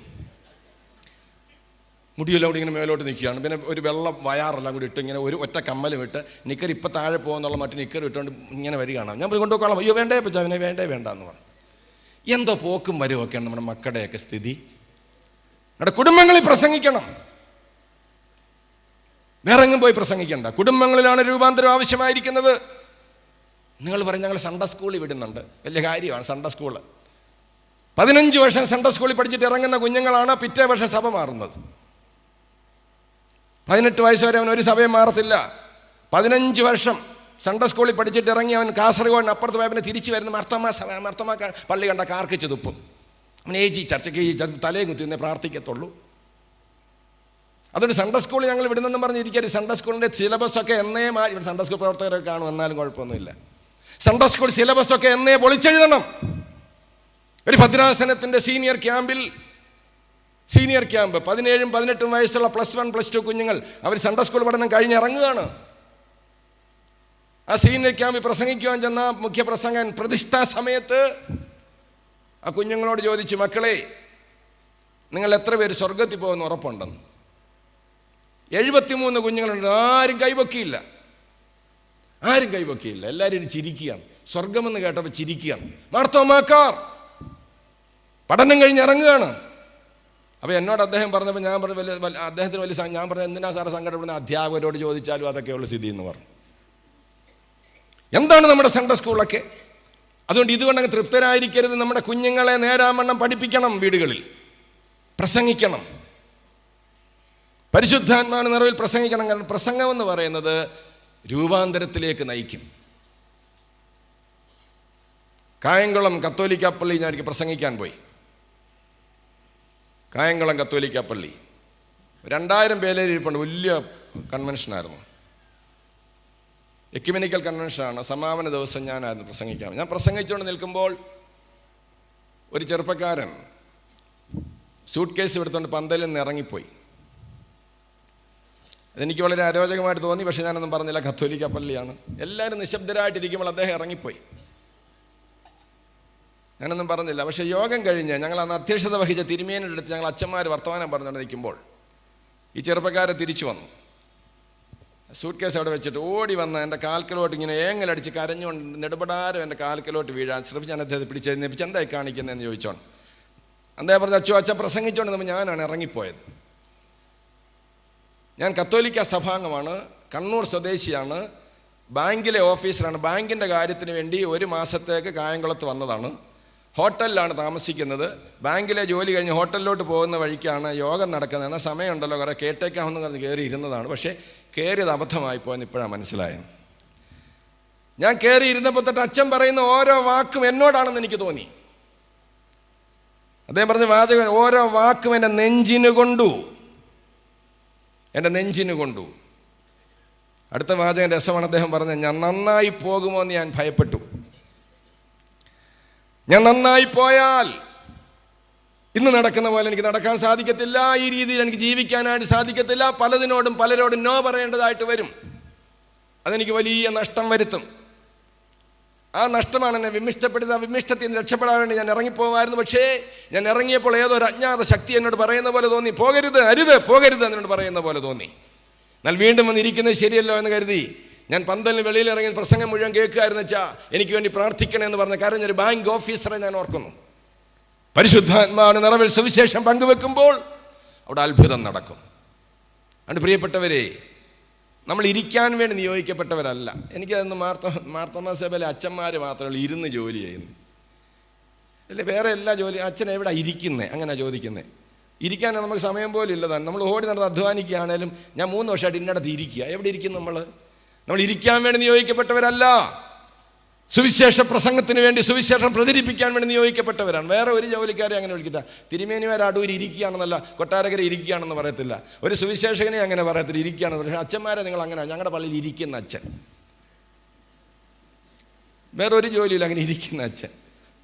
മുടിയെല്ലാം കൂടി ഇങ്ങനെ മേലോട്ട് നിൽക്കുകയാണ്. പിന്നെ ഒരു വെള്ളം വയാറെല്ലാം കൂടി ഇട്ട് ഇങ്ങനെ ഒരു ഒറ്റ കമ്മലും ഇട്ട് നിക്കർ ഇപ്പം താഴെ പോകുന്നുള്ള മറ്റു നിക്കർ ഇട്ടുകൊണ്ട് ഇങ്ങനെ വരികയാണ്. ഞാൻ പോയി കൊണ്ടുപോകാം. അയ്യോ വേണ്ടേ പറ്റാ, അവനെ വേണ്ട എന്ന് പറഞ്ഞു. എന്തോ പോക്കും വരുമൊക്കെയാണ് നമ്മുടെ മക്കളുടെയൊക്കെ സ്ഥിതി. നമ്മുടെ കുടുംബങ്ങളിൽ പ്രസംഗിക്കണം, വേറെങ്ങും പോയി പ്രസംഗിക്കണ്ട. കുടുംബങ്ങളിലാണ് രൂപാന്തരം ആവശ്യമായിരിക്കുന്നത്. നിങ്ങൾ പറയും ഞങ്ങൾ സൺഡേ സ്കൂളിൽ വിടുന്നുണ്ട്, വലിയ കാര്യമാണ് സൺഡേ സ്കൂള്. 15 വർഷം സൺഡേ സ്കൂളിൽ പഠിച്ചിട്ട് ഇറങ്ങുന്ന കുഞ്ഞുങ്ങളാണ് പിറ്റേ വർഷം സഭ മാറുന്നത്. 18 വയസ്സ് വരെ അവൻ ഒരു സഭയും മാറത്തില്ല. 15 വർഷം സൺഡേ സ്കൂളിൽ പഠിച്ചിട്ട് ഇറങ്ങി അവൻ കാസർഗോഡിന് അപ്പുറത്ത് പോയവനെ തിരിച്ചു വരുന്ന മർത്തമാ പള്ളി കണ്ട കാർക്കിച്ച് തുപ്പും. അവൻ ചർച്ചയ്ക്ക് തലയെ കുത്തിന്നേ പ്രാർത്ഥിക്കത്തുള്ളൂ. അതുകൊണ്ട് സൺഡേ സ്കൂളിൽ ഞങ്ങൾ വിടുന്നെന്നും പറഞ്ഞിരിക്കരുത്. സൺഡേ സ്കൂളിൻ്റെ സിലബസൊക്കെ എന്നേ മാറി. ഇവിടെ സൺഡേ സ്കൂൾ പ്രവർത്തകരൊക്കെ കാണും, എന്നാലും കുഴപ്പമൊന്നുമില്ല. സൺഡേ സ്കൂൾ സിലബസൊക്കെ എന്നേ പൊളിച്ചെഴുതണം. ഒരു ഭദ്രാസനത്തിൻ്റെ സീനിയർ ക്യാമ്പ് 17, 18 വയസ്സുള്ള +1, +2 കുഞ്ഞുങ്ങൾ അവർ സൺഡേ സ്കൂൾ പഠനം കഴിഞ്ഞിറങ്ങുകയാണ്. ആ സീനിയർ ക്യാമ്പിൽ പ്രസംഗിക്കുവാൻ ചെന്ന മുഖ്യ പ്രസംഗൻ പ്രതിഷ്ഠാ സമയത്ത് ആ കുഞ്ഞുങ്ങളോട് ചോദിച്ചു, മക്കളെ നിങ്ങൾ എത്ര പേര് സ്വർഗത്തിൽ പോകുന്ന ഉറപ്പുണ്ടെന്ന്. 73 കുഞ്ഞുങ്ങളുണ്ട്. ആരും കൈവക്കിയില്ല. എല്ലാവരും ചിരിക്കുകയാണ്. സ്വർഗമെന്ന് കേട്ടപ്പോൾ ചിരിക്കുകയാണ്. മാർത്തോമാക്കാർ പഠനം കഴിഞ്ഞ് ഇറങ്ങുകയാണ്. അപ്പോൾ എന്നോട് അദ്ദേഹം പറഞ്ഞപ്പോൾ ഞാൻ പറഞ്ഞു, അദ്ദേഹത്തിന് വലിയ ഞാൻ പറഞ്ഞു, എന്തിനാ സാറ് സങ്കടപ്പെടുന്ന? അധ്യാപകരോട് ചോദിച്ചാലും അതൊക്കെയുള്ള സ്ഥിതി എന്ന് പറഞ്ഞു. എന്താണ് നമ്മുടെ സൺഡേ സ്കൂളൊക്കെ? അതുകൊണ്ട് ഇതുകൊണ്ടങ്ങ് തൃപ്തരായിരിക്കരുത്. നമ്മുടെ കുഞ്ഞുങ്ങളെ നേരാവണ്ണം പഠിപ്പിക്കണം, വീടുകളിൽ പ്രസംഗിക്കണം, പരിശുദ്ധാത്മാവിന്റെ നിറവിൽ പ്രസംഗിക്കണം. കാരണം പ്രസംഗം എന്ന് പറയുന്നത് രൂപാന്തരത്തിലേക്ക് നയിക്കും. കായംകുളം കത്തോലിക്ക പള്ളി ഞാൻ പ്രസംഗിക്കാൻ പോയി. കായംകുളം കത്തോലിക്ക പള്ളി 2000 പേരെ ഇരിപ്പുണ്ട്. വലിയ കൺവെൻഷനായിരുന്നു, എക്യുമെനിക്കൽ കൺവെൻഷനാണ്. സമാപന ദിവസം ഞാനായിരുന്നു പ്രസംഗിക്കാൻ. ഞാൻ പ്രസംഗിച്ചുകൊണ്ട് നിൽക്കുമ്പോൾ ഒരു ചെറുപ്പക്കാരൻ സൂട്ട് കേസ് എടുത്തുകൊണ്ട് പന്തലിൽ നിന്ന് ഇറങ്ങിപ്പോയി. അതെനിക്ക് വളരെ അരോചകമായിട്ട് തോന്നി. പക്ഷേ ഞാനൊന്നും പറഞ്ഞില്ല, കത്തോലിക്ക പള്ളിയാണ്. എല്ലാവരും നിശബ്ദരായിട്ടിരിക്കുമ്പോൾ അദ്ദേഹം ഇറങ്ങിപ്പോയി. ഞാനൊന്നും പറഞ്ഞില്ല. പക്ഷേ യോഗം കഴിഞ്ഞ് ഞങ്ങൾ അന്ന് അധ്യക്ഷത വഹിച്ച തിരുമേനിയുടെ അടുത്ത് ഞങ്ങൾ അച്ഛന്മാർ വർത്തമാനം പറഞ്ഞുകൊണ്ട് നിൽക്കുമ്പോൾ ഈ ചെറുപ്പക്കാരെ തിരിച്ചു വന്നു. സൂട്ട് കേസ് അവിടെ വെച്ചിട്ട് ഓടി വന്ന് എൻ്റെ കാൽക്കലോട്ട് ഇങ്ങനെ ഏങ്ങലടിച്ച് കരഞ്ഞുകൊണ്ട് നെടുപടാരം എൻ്റെ കാൽക്കലോട്ട് വീഴാൻ ശ്രമിച്ച് ഞാൻ അദ്ദേഹത്തെ പിടിച്ചെഴുന്നേപ്പിച്ച് എന്തായി കാണിക്കുന്നതെന്ന് ചോദിച്ചോണ്ട് അദ്ദേഹം പറഞ്ഞു, അച്ഛൻ പ്രസംഗിച്ചോണ്ട് നമ്മൾ ഞാനാണ് ഇറങ്ങിപ്പോയത്. ഞാൻ കത്തോലിക്ക സഭാംഗമാണ്, കണ്ണൂർ സ്വദേശിയാണ്, ബാങ്കിലെ ഓഫീസറാണ്. ബാങ്കിൻ്റെ കാര്യത്തിന് വേണ്ടി 1 മാസത്തേക്ക് കായംകുളത്ത് വന്നതാണ്. ഹോട്ടലിലാണ് താമസിക്കുന്നത്. ബാങ്കിലെ ജോലി കഴിഞ്ഞ് ഹോട്ടലിലോട്ട് പോകുന്ന വഴിക്കാണ് യോഗം നടക്കുന്നത്. എന്നാൽ സമയമുണ്ടല്ലോ, കുറേ കേട്ടേക്കാമെന്ന് പറഞ്ഞ് കയറി ഇരുന്നതാണ്. പക്ഷേ കയറിയത് അബദ്ധമായി പോയെന്ന് ഇപ്പോഴാണ് മനസ്സിലായത്. ഞാൻ കയറി ഇരുന്നപ്പോൾ തൊട്ട് അച്ഛൻ പറയുന്ന ഓരോ വാക്കും എന്നോടാണെന്ന് എനിക്ക് തോന്നി. അദ്ദേഹം പറഞ്ഞ വാചകം ഓരോ വാക്കും എൻ്റെ നെഞ്ചിന് കൊണ്ടു. അടുത്ത വാചകം രസമാണ്. അദ്ദേഹം പറഞ്ഞത്, ഞാൻ നന്നായി പോകുമോ എന്ന് ഞാൻ ഭയപ്പെട്ടു. ഞാൻ നന്നായി പോയാൽ ഇന്ന് നടക്കുന്ന പോലെ എനിക്ക് നടക്കാൻ സാധിക്കത്തില്ല. ഈ രീതിയിൽ എനിക്ക് ജീവിക്കാനായിട്ട് സാധിക്കത്തില്ല. പലരോടും നോ പറയേണ്ടതായിട്ട് വരും. അതെനിക്ക് വലിയ നഷ്ടം വരുത്തും. ആ നഷ്ടമാണ് എന്നെ വിമിഷ്ടപ്പെടുത്തി. ആ വിമിഷ്ടത്തിൽ നിന്ന് രക്ഷപ്പെടാൻ വേണ്ടി ഞാൻ ഇറങ്ങിപ്പോവായിരുന്നു. പക്ഷേ ഞാൻ ഇറങ്ങിയപ്പോൾ ഏതൊരു അജ്ഞാത ശക്തി എന്നോട് പറയുന്ന പോലെ തോന്നി, പോകരുത്, അരുത്, പോകരുത് എന്നോട് പറയുന്ന പോലെ തോന്നി. എന്നാൽ വീണ്ടും വന്നിരിക്കുന്നത് ശരിയല്ലോ എന്ന് കരുതി ഞാൻ പന്തലിന് വെളിയിൽ ഇറങ്ങി പ്രസംഗം മുഴുവൻ കേൾക്കുകയായിരുന്നു. വെച്ചാൽ എനിക്ക് വേണ്ടി പ്രാർത്ഥിക്കണമെന്ന് പറഞ്ഞ കരഞ്ഞൊരു ബാങ്ക് ഓഫീസറെ ഞാൻ ഓർക്കുന്നു. പരിശുദ്ധാത്മാവിന്റെ നിറവിൽ സുവിശേഷം പങ്കുവെക്കുമ്പോൾ അവിടെ അത്ഭുതം നടക്കും. അതുകൊണ്ട് പ്രിയപ്പെട്ടവരെ, നമ്മൾ ഇരിക്കാൻ വേണ്ടി നിയോഗിക്കപ്പെട്ടവരല്ല. എനിക്കതൊന്ന് മാർത്തോമാ സഭയിലെ അച്ഛന്മാർ മാത്രമേ ഇരുന്ന് ജോലി ചെയ്യുന്നു. അല്ലെ വേറെ എല്ലാ ജോലി അച്ഛൻ എവിടെ ഇരിക്കുന്നത് അങ്ങനെ ചോദിക്കുന്നത്. ഇരിക്കാൻ നമുക്ക് സമയം പോലും ഇല്ല തന്നെ. നമ്മൾ ഓടി നടന്ന് അധ്വാനിക്കുകയാണേലും ഞാൻ 3 വർഷമായിട്ട് ഇന്നടത്ത് ഇരിക്കുക. എവിടെ ഇരിക്കും നമ്മൾ ഇരിക്കാൻ വേണ്ടി നിയോഗിക്കപ്പെട്ടവരല്ല. സുവിശേഷ പ്രസംഗത്തിന് വേണ്ടി, സുവിശേഷം പ്രചരിപ്പിക്കാൻ വേണ്ടി നിയോഗിക്കപ്പെട്ടവരാണ്. വേറെ ഒരു ജോലിക്കാരെ അങ്ങനെ വിളിക്കട്ടെ. തിരുമേനിമാർ അടൂർ ഇരിക്കുകയാണെന്നല്ല, കൊട്ടാരക്കര ഇരിക്കുകയാണെന്ന് പറയത്തില്ല. ഒരു സുവിശേഷകനെ അങ്ങനെ പറയത്തില്ല, ഇരിക്കുകയാണെന്ന്. പക്ഷേ അച്ഛന്മാരെ നിങ്ങൾ അങ്ങനെ, ഞങ്ങളുടെ പള്ളിയിൽ ഇരിക്കുന്ന അച്ഛൻ, വേറൊരു ജോലിയിൽ അങ്ങനെ ഇരിക്കുന്ന അച്ഛൻ.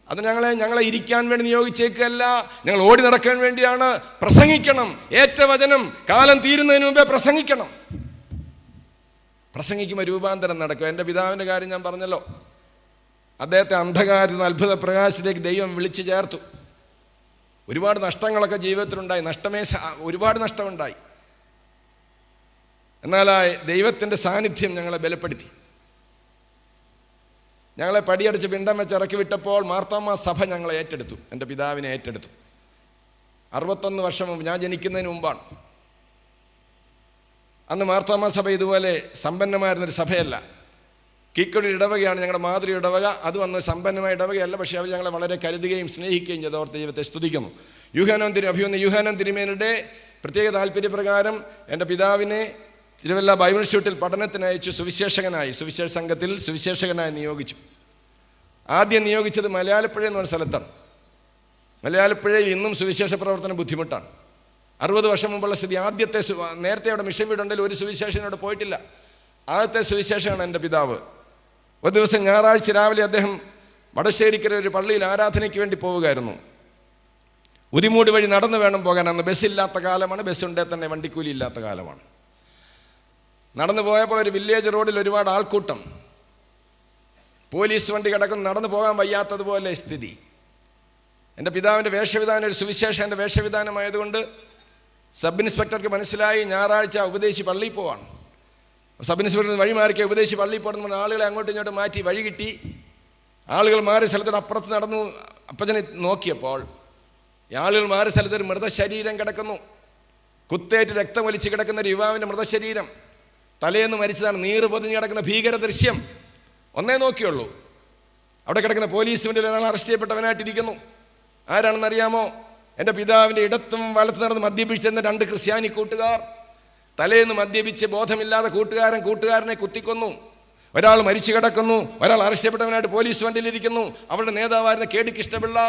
അത് ഞങ്ങളെ ഇരിക്കാൻ വേണ്ടി നിയോഗിച്ചേക്കല്ല, ഞങ്ങൾ ഓടി നടക്കാൻ വേണ്ടിയാണ്. പ്രസംഗിക്കണം, ഏറ്റ വചനം കാലം തീരുന്നതിന് മുമ്പേ പ്രസംഗിക്കണം. പ്രസംഗിക്കുമ്പോൾ രൂപാന്തരം നടക്കും. എൻ്റെ പിതാവിൻ്റെ കാര്യം ഞാൻ പറഞ്ഞല്ലോ. അദ്ദേഹത്തെ അന്ധകാരത്തിൽ നിന്ന് അത്ഭുത പ്രകാശത്തിലേക്ക് ദൈവം വിളിച്ചു ചേർത്തു. ഒരുപാട് നഷ്ടങ്ങളൊക്കെ ജീവിതത്തിലുണ്ടായി, ഒരുപാട് നഷ്ടമുണ്ടായി. എന്നാൽ ആ ദൈവത്തിൻ്റെ സാന്നിധ്യം ഞങ്ങളെ ബലപ്പെടുത്തി. ഞങ്ങളെ പടിയടിച്ച് പിണ്ടം വെച്ച് ഇറക്കി വിട്ടപ്പോൾ മാർത്തോമാ സഭ ഞങ്ങളെ ഏറ്റെടുത്തു, എൻ്റെ പിതാവിനെ ഏറ്റെടുത്തു. 61 വർഷം മുമ്പ്, ഞാൻ ജനിക്കുന്നതിന് മുമ്പാണ്. അന്ന് മാർത്തോമാ സഭ ഇതുപോലെ സമ്പന്നമായിരുന്നൊരു സഭയല്ല. കീക്കൊടി ഇടവകയാണ് ഞങ്ങളുടെ മാതൃ ഇടവക. അതും അന്ന് സമ്പന്നമായ ഇടവകയല്ല. പക്ഷേ അവർ ഞങ്ങളെ വളരെ കരുതുകയും സ്നേഹിക്കുകയും ചെയ്ത് ഓർത്ത് ദൈവത്തെ സ്തുതിക്കുന്നു. യൂഹാനോൻ തിരുമേനിയുടെ പ്രത്യേക താല്പര്യപ്രകാരം എൻ്റെ പിതാവിനെ തിരുവല്ല ബൈബിൾ ഇൻസ്റ്റിറ്റ്യൂട്ടിൽ പഠനത്തിന് അയച്ചു. സുവിശേഷ സംഘത്തിൽ സുവിശേഷകനായി നിയോഗിച്ചു. ആദ്യം നിയോഗിച്ചത് മലയാലപ്പുഴ എന്ന് പറഞ്ഞ സ്ഥലത്താണ്. മലയാലപ്പുഴയിൽ ഇന്നും സുവിശേഷ പ്രവർത്തനം ബുദ്ധിമുട്ടാണ്. 60 വർഷം മുമ്പുള്ള സ്ഥിതി. നേരത്തെ അവിടെ മിഷൻ വീടുണ്ടെങ്കിൽ ഒരു സുവിശേഷനോട് പോയിട്ടില്ല. ആദ്യത്തെ സുവിശേഷമാണ് എൻ്റെ പിതാവ്. ഒരു ദിവസം ഞായറാഴ്ച രാവിലെ അദ്ദേഹം വടശ്ശേരിക്കര ഒരു പള്ളിയിൽ ആരാധനയ്ക്ക് വേണ്ടി പോവുകയായിരുന്നു. ഉദിമൂട് വഴി നടന്നു വേണം പോകാൻ. അന്ന് ബസ്സില്ലാത്ത കാലമാണ്, ബസ്സുണ്ടേ തന്നെ വണ്ടിക്കൂലി ഇല്ലാത്ത കാലമാണ്. നടന്നു പോയപ്പോൾ ഒരു വില്ലേജ് റോഡിൽ ഒരുപാട് ആൾക്കൂട്ടം, പോലീസ് വണ്ടി കിടക്കുന്നു, നടന്നു പോകാൻ വയ്യാത്തതുപോലെ സ്ഥിതി. എൻ്റെ പിതാവിൻ്റെ വേഷവിധാനം ഒരു സുവിശേഷൻ്റെ വേഷവിധാനമായതുകൊണ്ട് സബ് ഇൻസ്പെക്ടർക്ക് മനസ്സിലായി ഞായറാഴ്ച ഉപദേശി പള്ളിയിൽ പോവാണ്. സബ് ഇൻസ്പെക്ടർ വഴി മാറിക്കുക, ഉപദേശി പള്ളിയിൽ പോകുന്ന ആളുകളെ അങ്ങോട്ടും ഇങ്ങോട്ടും മാറ്റി വഴി കിട്ടി. ആളുകൾ മാറിയ സ്ഥലത്തോട് അപ്പുറത്ത് നടന്നു. അപ്പച്ചനെ നോക്കിയപ്പോൾ ആളുകൾ മാറിയ സ്ഥലത്തൊരു മൃതശരീരം കിടക്കുന്നു. കുത്തേറ്റ് രക്തം ഒലിച്ച് കിടക്കുന്ന ഒരു യുവാവിൻ്റെ മൃതശരീരം, തലേന്ന് മരിച്ചതാണ്. നീറ് പൊതിഞ്ഞ് കിടക്കുന്ന ഭീകര ദൃശ്യം ഒന്നേ നോക്കിയുള്ളൂ. അവിടെ കിടക്കുന്ന പോലീസ് വണ്ടിയിൽ ഒരാൾ അറസ്റ്റ് ചെയ്യപ്പെട്ടവനായിട്ടിരിക്കുന്നു. ആരാണെന്നറിയാമോ? എൻ്റെ പിതാവിൻ്റെ ഇടത്തും വലത്ത് നടന്ന് മദ്യപിച്ചെന്ന 2 ക്രിസ്ത്യാനി കൂട്ടുകാർ. തലേന്ന് മദ്യപിച്ച് ബോധമില്ലാതെ കൂട്ടുകാരനെ കുത്തിക്കൊന്നു. ഒരാൾ മരിച്ചു കിടക്കുന്നു, ഒരാൾ അറസ്റ്റ് ചെയ്യപ്പെട്ടവനായിട്ട് പോലീസ് വണ്ടിയിലിരിക്കുന്നു. അവരുടെ നേതാവായിരുന്ന KD കൃഷ്ണപിള്ള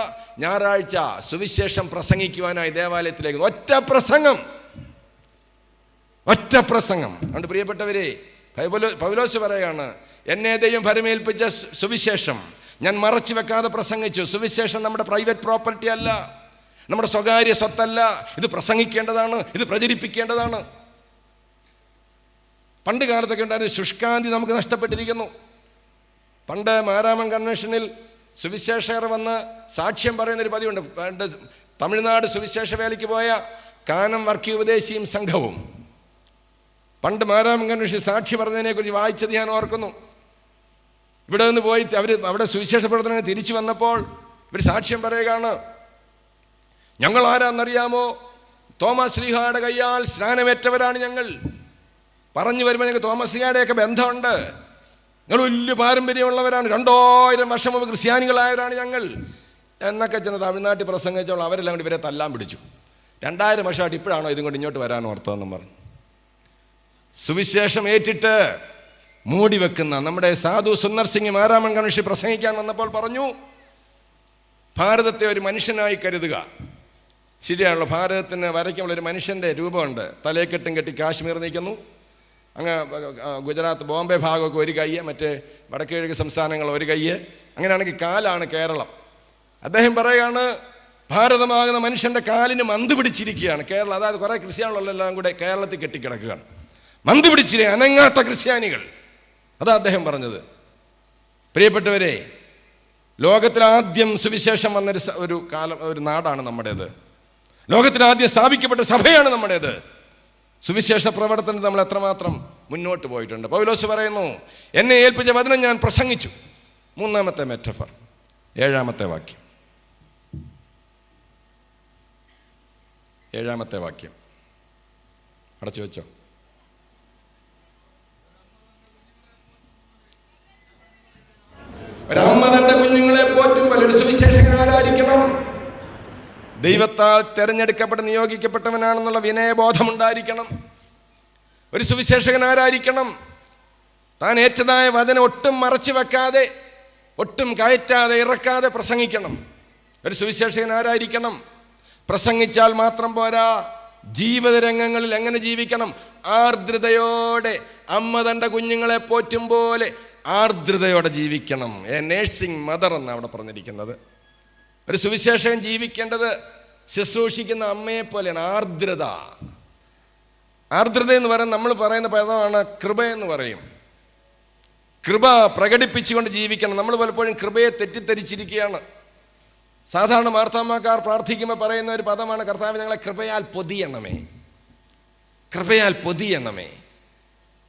ഞായറാഴ്ച സുവിശേഷം പ്രസംഗിക്കുവാനായി ദേവാലയത്തിലേക്ക്. ഒറ്റ പ്രസംഗം. അതുകൊണ്ട് പ്രിയപ്പെട്ടവരെ, പൗലോസ് പറയുകയാണ്, എന്നെ ദൈവം ഭരമേൽപ്പിച്ച സുവിശേഷം ഞാൻ മറച്ചു വെക്കാതെ പ്രസംഗിച്ചു. സുവിശേഷം നമ്മുടെ പ്രൈവറ്റ് പ്രോപ്പർട്ടി അല്ല, നമ്മുടെ സ്വകാര്യ സ്വത്തല്ല. ഇത് പ്രസംഗിക്കേണ്ടതാണ്, ഇത് പ്രചരിപ്പിക്കേണ്ടതാണ്. പണ്ട് കാലത്തൊക്കെ ഉണ്ടായിരുന്ന ശുഷ്കാന്തി നമുക്ക് നഷ്ടപ്പെട്ടിരിക്കുന്നു. പണ്ട് മാരാമൻ കൺവെൻഷനിൽ സുവിശേഷകർ വന്ന് സാക്ഷ്യം പറയുന്നൊരു പതിവുണ്ട്. പണ്ട് തമിഴ്നാട് സുവിശേഷ വേലയ്ക്ക് പോയ കാനം വർക്കി ഉപദേശിയും സംഘവും പണ്ട് മാരാമൻ കൺവെൻഷൻ സാക്ഷി പറഞ്ഞതിനെക്കുറിച്ച് വായിച്ചത് ഞാൻ ഓർക്കുന്നു. ഇവിടെ നിന്ന് പോയി അവിടെ സുവിശേഷ പ്രവർത്തനം തിരിച്ചു വന്നപ്പോൾ ഇവർ സാക്ഷ്യം പറയുകയാണ്, ഞങ്ങൾ ആരാന്നറിയാമോ? തോമസ് ശ്ലീഹായുടെ കയ്യാൽ സ്നാനമേറ്റവരാണ് ഞങ്ങൾ. പറഞ്ഞു വരുമ്പോൾ ഞങ്ങൾക്ക് തോമസ് ശ്ലീഹായുടെയൊക്കെ ബന്ധമുണ്ട്. ഞങ്ങൾ വലിയ പാരമ്പര്യമുള്ളവരാണ്. 2000 വർഷം മുമ്പ് ക്രിസ്ത്യാനികളായവരാണ് ഞങ്ങൾ എന്നൊക്കെ ചെന്ന് തമിഴ്നാട്ടിൽ പ്രസംഗിച്ചോളൂ. അവരെല്ലാം കൂടി ഇവരെ തല്ലാൻ പിടിച്ചു. 2000 വർഷമായിട്ട് ഇപ്പോഴാണോ ഇതും കൊണ്ട് ഇങ്ങോട്ട് വരാൻ ഓർത്തതെന്നും പറഞ്ഞു. സുവിശേഷം ഏറ്റിട്ട് മൂടി വെക്കുന്ന നമ്മുടെ സാധു സുന്ദർ സിംഗ് മാരാമൻ കൺവെൻഷൻ പ്രസംഗിക്കാൻ വന്നപ്പോൾ പറഞ്ഞു, ഭാരതത്തെ ഒരു മനുഷ്യനായി കരുതുക. ശരിയാണല്ലോ, ഭാരതത്തിന് വരയ്ക്കുമ്പോൾ ഒരു മനുഷ്യൻ്റെ രൂപമുണ്ട്. തലയെക്കെട്ടും കെട്ടി കാശ്മീർ നിൽക്കുന്നു. അങ്ങ് ഗുജറാത്ത് ബോംബെ ഭാഗമൊക്കെ ഒരു കയ്യ്, മറ്റേ വടക്കുകിഴക്ക് സംസ്ഥാനങ്ങൾ ഒരു കയ്യ്. അങ്ങനെയാണെങ്കിൽ കാലാണ് കേരളം. അദ്ദേഹം പറയുകയാണ്, ഭാരതമാകുന്ന മനുഷ്യൻ്റെ കാലിന് മന്ത് പിടിച്ചിരിക്കുകയാണ് കേരളം. അതായത് കുറേ ക്രിസ്ത്യാനികളെല്ലാം കൂടെ കേരളത്തിൽ കെട്ടിക്കിടക്കുകയാണ്. മന്ത് പിടിച്ചിരിക്കുക, അനങ്ങാത്ത ക്രിസ്ത്യാനികൾ. അതാ അദ്ദേഹം പറഞ്ഞത്. പ്രിയപ്പെട്ടവരെ, ലോകത്തിലാദ്യം സുവിശേഷം വന്നൊരു ഒരു കാലം, ഒരു നാടാണ് നമ്മുടേത്. ലോകത്തിലാദ്യം സ്ഥാപിക്കപ്പെട്ട സഭയാണ് നമ്മുടേത്. സുവിശേഷ പ്രവർത്തനത്തിൽ നമ്മൾ എത്രമാത്രം മുന്നോട്ട് പോയിട്ടുണ്ട്. പൗലോസ് പറയുന്നു, എന്നെ ഏൽപ്പിച്ച വചനം ഞാൻ പ്രസംഗിച്ചു. 3-ാമത്തെ മെറ്റഫർ, 7-ാമത്തെ വാക്യം. 7-ാമത്തെ വാക്യം അടച്ചു വെച്ചോ. ഒരമ്മ തന്റെ കുഞ്ഞുങ്ങളെ പോറ്റുമ്പോൾ ഒരു സുവിശേഷകൻ ആരായിരിക്കണം? ദൈവത്താൽ തെരഞ്ഞെടുക്കപ്പെട്ട് നിയോഗിക്കപ്പെട്ടവനാണെന്നുള്ള വിനയബോധമുണ്ടായിരിക്കണം. ഒരു സുവിശേഷകൻ ആരായിരിക്കണം? താൻ ഏറ്റതായ വചനം ഒട്ടും മറച്ചു വെക്കാതെ, ഒട്ടും കയറ്റാതെ ഇറക്കാതെ പ്രസംഗിക്കണം. ഒരു സുവിശേഷകൻ ആരായിരിക്കണം? പ്രസംഗിച്ചാൽ മാത്രം പോരാ, ജീവിത രംഗങ്ങളിൽ എങ്ങനെ ജീവിക്കണം? ആർദ്രതയോടെ, അമ്മ തൻ്റെ കുഞ്ഞുങ്ങളെ പോറ്റും പോലെ ആർദ്രതയോടെ ജീവിക്കണം. എ നേഴ്സിംഗ് മദർ എന്നാണ് അവിടെ പറഞ്ഞിരിക്കുന്നത്. ഒരു സുവിശേഷകൻ ജീവിക്കേണ്ടത് ശുശ്രൂഷിക്കുന്ന അമ്മയെ പോലെയാണ്. ആർദ്രത. ആർദ്രത എന്ന് പറയുന്നത് നമ്മൾ പറയുന്ന പദമാണ് കൃപ എന്ന് പറയും. കൃപ പ്രകടിപ്പിച്ചുകൊണ്ട് ജീവിക്കണം. നമ്മൾ പലപ്പോഴും കൃപയെ തെറ്റിദ്ധരിച്ചിരിക്കുകയാണ്. സാധാരണ മാർത്താമ്മക്കാർ പ്രാർത്ഥിക്കുമ്പോൾ പറയുന്ന ഒരു പദമാണ്, കർത്താവേ ഞങ്ങളെ കൃപയാൽ പൊതിയണമേ, കൃപയാൽ പൊതിയണമേ.